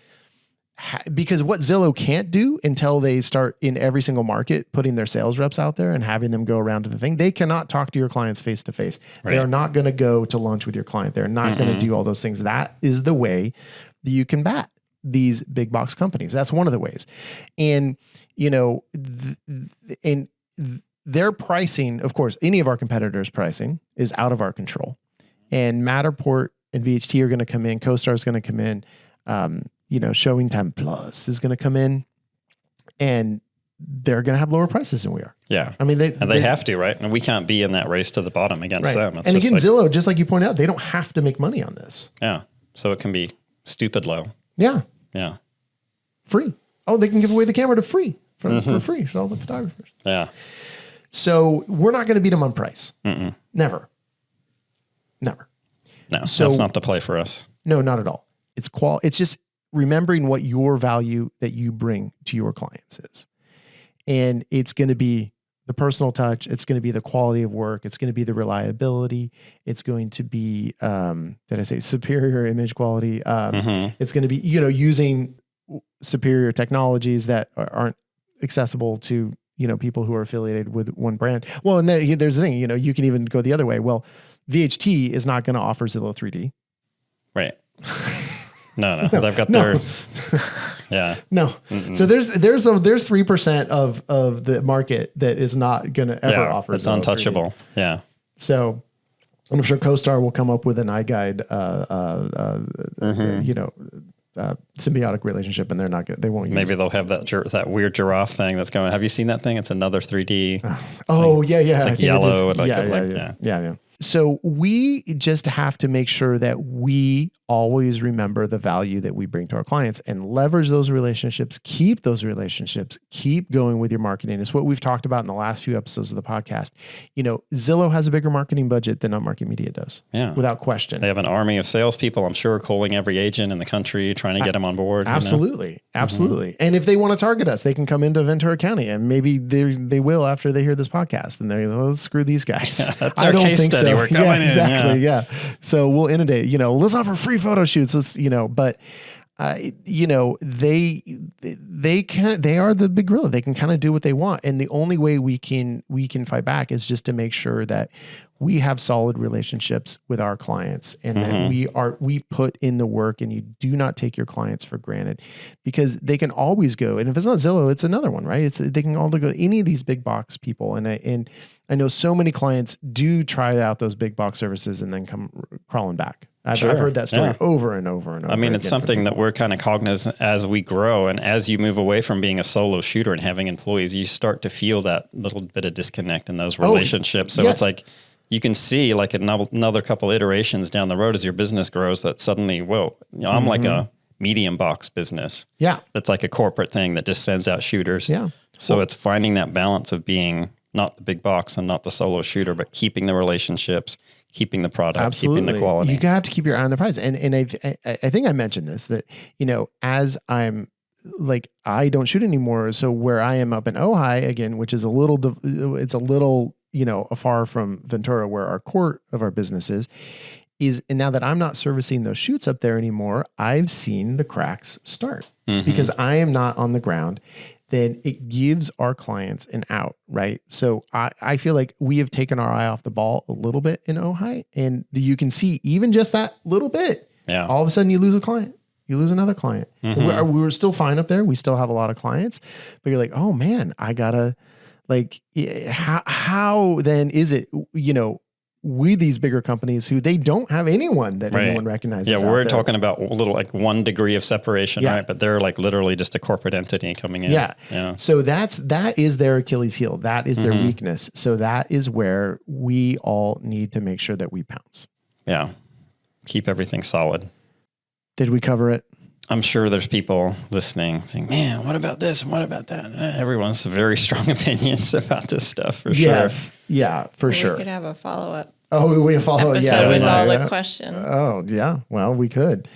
A: because what Zillow can't do until they start in every single market, putting their sales reps out there and having them go around to the thing, they cannot talk to your clients face to face. They are not going to go to lunch with your client. They're not going to do all those things. That is the way that you combat these big box companies. That's one of the ways. And, their pricing, of course, any of our competitors' pricing is out of our control. And Matterport and VHT are going to come in. CoStar is going to come in. Showing Time Plus is going to come in, and they're going to have lower prices than we are.
B: Yeah.
A: I mean,
B: they have to, right? And we can't be in that race to the bottom against them.
A: It's and again, Zillow, just like you pointed out, they don't have to make money on this.
B: Yeah. So it can be stupid low.
A: Yeah.
B: Yeah.
A: Free. Oh, they can give away the camera for free to all the photographers.
B: Yeah.
A: So we're not going to beat them on price. Never.
B: No, that's not the play for us.
A: No, not at all. It's just remembering what your value that you bring to your clients is. And it's going to be the personal touch. It's going to be the quality of work. It's going to be the reliability. It's going to be, superior image quality. It's going to be, using superior technologies that aren't accessible to, people who are affiliated with one brand. Well, and there's the thing, you can even go the other way. Well, VHT is not going to offer Zillow 3D.
B: Right. No, they've got their, yeah.
A: No. Mm-mm. So there's 3% of the market that is not going to ever offer.
B: It's untouchable. 3D. Yeah.
A: So I'm sure CoStar will come up with an iGuide, symbiotic relationship, and they won't use.
B: Maybe they'll have that weird giraffe thing that's going. Have you seen that thing? It's another 3D.
A: Yeah.
B: It's yellow.
A: Yeah. So we just have to make sure that we always remember the value that we bring to our clients and leverage those relationships, keep those relationships, keep going with your marketing. It's what we've talked about in the last few episodes of the podcast. Zillow has a bigger marketing budget than Upmarket Media does.
B: Yeah.
A: Without question.
B: They have an army of salespeople, I'm sure, calling every agent in the country, trying to get them on board.
A: Absolutely. Absolutely. And if they want to target us, they can come into Ventura County, and maybe they will after they hear this podcast, and they're like, let's screw these guys.
B: Yeah, that's our case study. We're coming in.
A: Exactly. Yeah. So we'll inundate, let's offer free photo shoots. Let's, but they are the big gorilla. They can kind of do what they want. And the only way we can fight back is just to make sure that we have solid relationships with our clients, and that we put in the work, and you do not take your clients for granted, because they can always go. And if it's not Zillow, it's another one, right? They can all go to any of these big box people. And I know so many clients do try out those big box services and then come crawling back. I've heard that story over and over and over.
B: I mean, it's something that we're kind of cognizant as we grow, and as you move away from being a solo shooter and having employees, you start to feel that little bit of disconnect in those relationships. So it's like, you can see like another couple iterations down the road as your business grows, that suddenly, I'm like a medium box business.
A: Yeah.
B: That's like a corporate thing that just sends out shooters.
A: Yeah.
B: So it's finding that balance of being not the big box and not the solo shooter, but keeping the relationships, keeping the product, keeping the quality.
A: You have to keep your eye on the prize. And I think I mentioned this, that, as I'm like, I don't shoot anymore. So where I am up in Ojai again, which is a little afar from Ventura, where our core of our business is, and now that I'm not servicing those shoots up there anymore, I've seen the cracks start because I am not on the ground. Then it gives our clients an out, right? So I feel like we have taken our eye off the ball a little bit in Ojai, and you can see even just that little bit, all of a sudden you lose a client. You lose another client. We're still fine up there. We still have a lot of clients, but you're like, oh man, I gotta, like, how then is it, we, these bigger companies who they don't have anyone that anyone recognizes.
B: Yeah, we're talking about a little like 1 degree of separation, right? But they're like literally just a corporate entity coming in.
A: Yeah. So that is their Achilles heel. That is their weakness. So that is where we all need to make sure that we pounce.
B: Yeah. Keep everything solid.
A: Did we cover it?
B: I'm sure there's people listening saying, man, what about this? And what about that? Everyone's very strong opinions about this stuff for sure.
A: Yeah, for sure.
C: We could have a follow-up.
A: Oh, we follow. Yeah.
C: With all the questions.
A: Oh, yeah. Well, we could.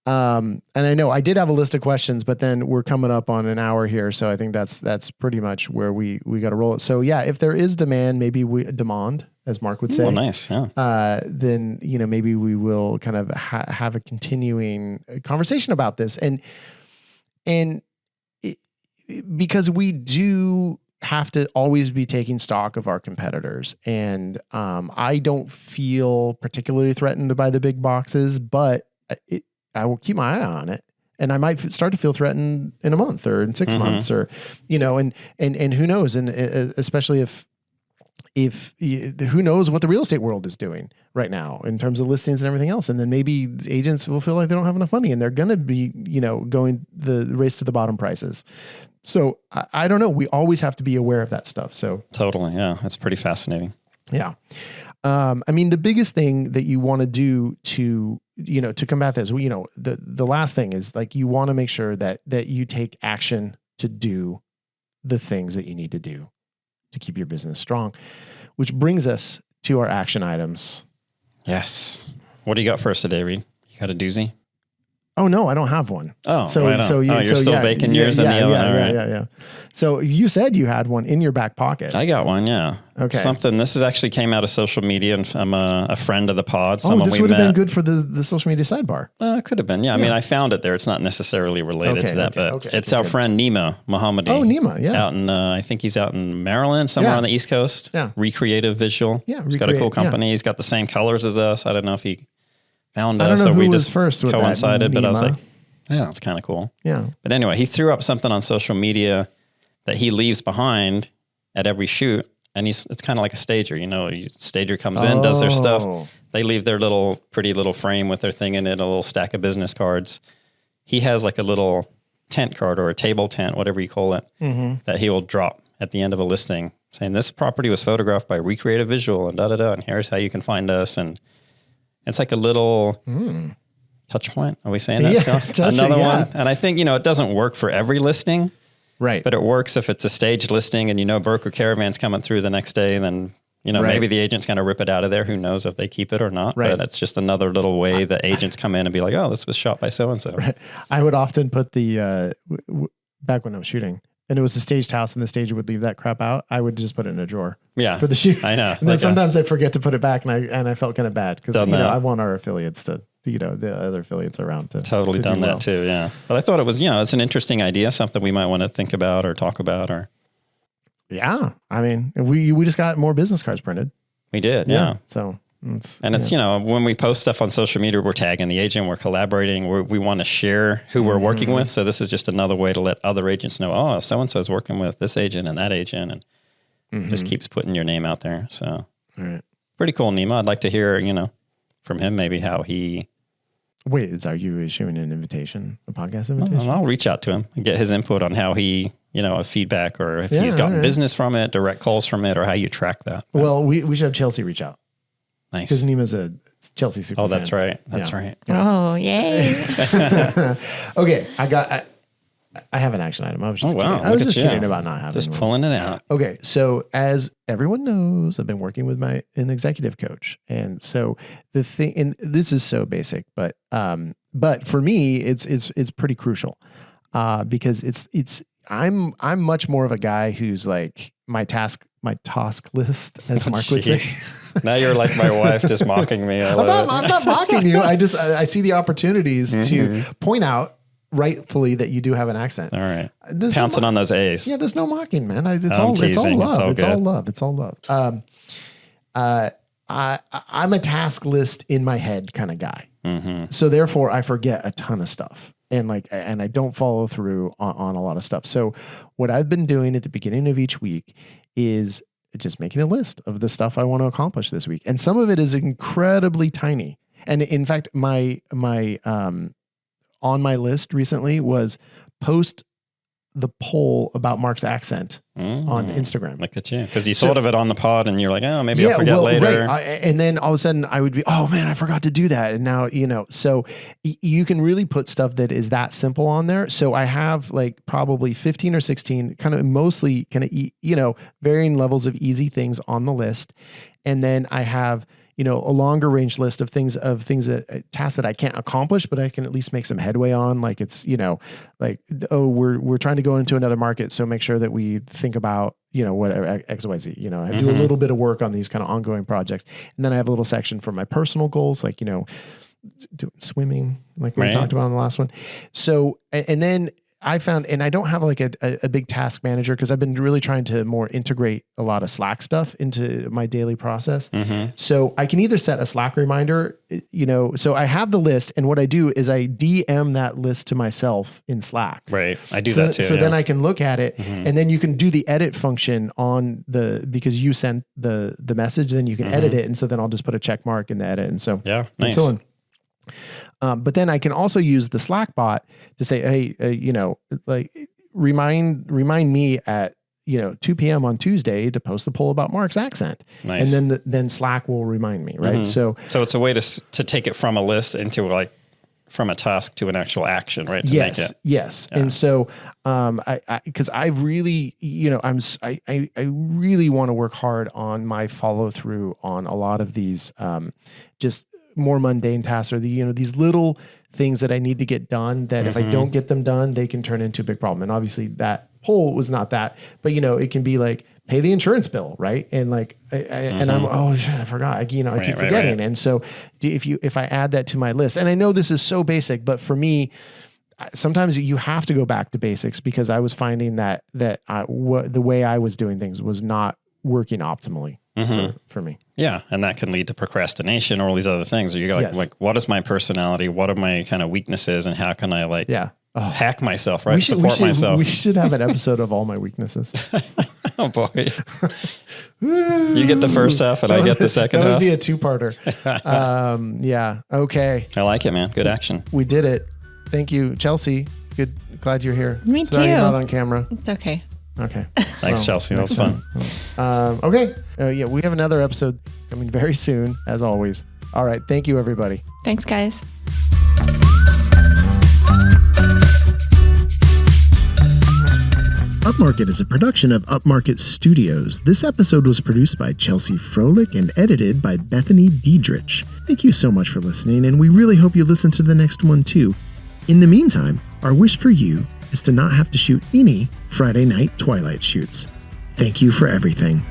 A: And I know I did have a list of questions, but then we're coming up on an hour here. So I think that's pretty much where we got to roll it. So yeah, if there is demand, maybe demand, as Mark would say.
B: Oh, nice. Yeah.
A: Then, maybe we will kind of have a continuing conversation about this. Because we do have to always be taking stock of our competitors. And I don't feel particularly threatened by the big boxes, but I will keep my eye on it. And I might start to feel threatened in a month or in 6 months, or, and who knows? And especially if who knows what the real estate world is doing right now in terms of listings and everything else. And then maybe agents will feel like they don't have enough money, and they're going to be, going the race to the bottom prices. So I don't know. We always have to be aware of that stuff. So
B: totally. Yeah. That's pretty fascinating.
A: Yeah. I mean, the biggest thing that you want to do to combat this, the last thing is, like, you want to make sure that you take action to do the things that you need to do to keep your business strong, which brings us to our action items.
B: Yes. What do you got for us today, Reed? You got a doozy?
A: Oh no, I don't have one.
B: Oh, you're still baking yours in the oven.
A: Yeah. So you said you had one in your back pocket.
B: I got one. Yeah.
A: Okay.
B: This actually came out of social media, and I'm a friend of the pod.
A: This would have been good for the social media sidebar.
B: It could have been. Yeah. I mean, I found it there. It's not necessarily related to that, but it's our friend Nima Mohammadi.
A: Oh, Nima. Yeah.
B: Out in, I think he's out in Maryland, somewhere on the East Coast.
A: Yeah.
B: Recreative Visual.
A: Yeah.
B: He's got a cool company. He's got the same colors as us. I don't know if he found
A: us,
B: or we
A: was
B: just
A: first with
B: coincided,
A: that,
B: but I was like, yeah, it's kind of cool.
A: Yeah.
B: But anyway, he threw up something on social media that he leaves behind at every shoot. And it's kind of like a stager, stager comes in, does their stuff. They leave their pretty little frame with their thing in it, a little stack of business cards. He has like a little tent card or a table tent, whatever you call it, that he will drop at the end of a listing saying, this property was photographed by Recreative Visual and and here's how you can find us. And it's like a little touch point. Are we saying that still? Another one. And I think, it doesn't work for every listing.
A: Right.
B: But it works if it's a staged listing and broker caravan's coming through the next day, then maybe the agent's going to rip it out of there. Who knows if they keep it or not. Right. But it's just another little way that agents come in and be like, oh, this was shot by so-and-so. Right.
A: I would often put the, back when I was shooting, and it was a staged house and the stager would leave that crap out, I would just put it in a drawer.
B: Yeah.
A: For the shoot.
B: I know.
A: And then sometimes I'd forget to put it back and I felt kind of bad because I want our affiliates to, the other affiliates around to
B: totally done that too. Yeah. But I thought it was, it's an interesting idea, something we might want to think about or talk about or.
A: Yeah. I mean, we just got more business cards printed.
B: We did. Yeah.
A: So
B: it's, when we post stuff on social media, we're tagging the agent, we're collaborating, we want to share who we're working with. So this is just another way to let other agents know, oh, so-and-so is working with this agent and that agent, and just keeps putting your name out there. So pretty cool, Nima. I'd like to hear, from him, maybe how he.
A: Wait, are you issuing an invitation, a podcast invitation?
B: I'll reach out to him and get his input on how he, a feedback or if he's gotten business from it, direct calls from it, or how you track that.
A: Well, we should have Chelsea reach out.
B: Nice.
A: Because Nima's a Chelsea super fan.
B: Oh, that's right. That's right.
C: Oh, yay.
A: Okay. I have an action item. I was just kidding. I was just kidding about not having
B: just
A: one.
B: Pulling it out.
A: Okay. So as everyone knows, I've been working with an executive coach. And so the thing, and this is so basic, but for me, it's pretty crucial, because I'm much more of a guy who's like my task list, as Mark would say.
B: Now you're like my wife, just mocking me. I'm
A: not mocking you. I see the opportunities to point out rightfully that you do have an accent.
B: All right. Pouncing on those A's.
A: Yeah, there's no mocking, man. It's all love. It's all love. I'm a task list in my head kind of guy. So therefore I forget a ton of stuff. And I don't follow through on a lot of stuff. So what I've been doing at the beginning of each week is just making a list of the stuff I want to accomplish this week. And some of it is incredibly tiny. And in fact, my on my list recently was post the poll about Mark's accent on Instagram.
B: Look at you. Because you thought of it on the pod and you're like, oh, maybe I'll forget later.
A: Right. And then all of a sudden I would be, oh man, I forgot to do that. And now, so you can really put stuff that is that simple on there. So I have like probably 15 or 16 kind of mostly varying levels of easy things on the list. And then I have, a longer range list of tasks that I can't accomplish, but I can at least make some headway on. Like it's, we're trying to go into another market. So make sure that we think about, whatever X, Y, Z, I do a little bit of work on these kind of ongoing projects. And then I have a little section for my personal goals, like, doing swimming, like we talked about on the last one. So, and then I found, and I don't have like a big task manager because I've been really trying to more integrate a lot of Slack stuff into my daily process. So I can either set a Slack reminder, so I have the list, and what I do is I DM that list to myself in Slack.
B: Right. I do that too.
A: So then I can look at it, and then you can do the edit function because you sent the message, then you can edit it. And so then I'll just put a check mark in the edit. And so,
B: nice.
A: And so on. But then I can also use the Slack bot to say, hey, remind me at 2 p.m. on Tuesday to post the poll about Mark's accent.
B: Nice.
A: And then Slack will remind me, right? So
B: it's a way to take it from a list into from a task to an actual action, right?
A: Yes. Yeah. And so, because I really, I really want to work hard on my follow through on a lot of these, just more mundane tasks, or these little things that I need to get done that if I don't get them done, they can turn into a big problem. And obviously that poll was not that, but it can be like pay the insurance bill. Right. And and I'm, oh shit, I forgot, I keep forgetting. Right. And so if I add that to my list, and I know this is so basic, but for me, sometimes you have to go back to basics, because I was finding that the way I was doing things was not working optimally for me.
B: Yeah. And that can lead to procrastination or all these other things. Or you're like, what is my personality? What are my kind of weaknesses? And how can I hack myself, right? Support myself.
A: We should have an episode of all my weaknesses.
B: Oh boy. You get the first half and I get the second half.
A: That would be a two-parter. Yeah. Okay.
B: I like it, man. Good action.
A: We did it. Thank you, Chelsea. Good. Glad you're here.
C: Me
A: Sorry
C: too.
A: You're not on camera.
C: It's okay.
A: Okay.
B: Thanks, Chelsea. That was fun.
A: Okay. We have another episode coming very soon, as always. All right. Thank you, everybody.
C: Thanks, guys.
A: Upmarket is a production of Upmarket Studios. This episode was produced by Chelsea Froelich and edited by Bethany Diedrich. Thank you so much for listening, and we really hope you listen to the next one too. In the meantime, our wish for you is to not have to shoot any Friday night Twilight shoots. Thank you for everything.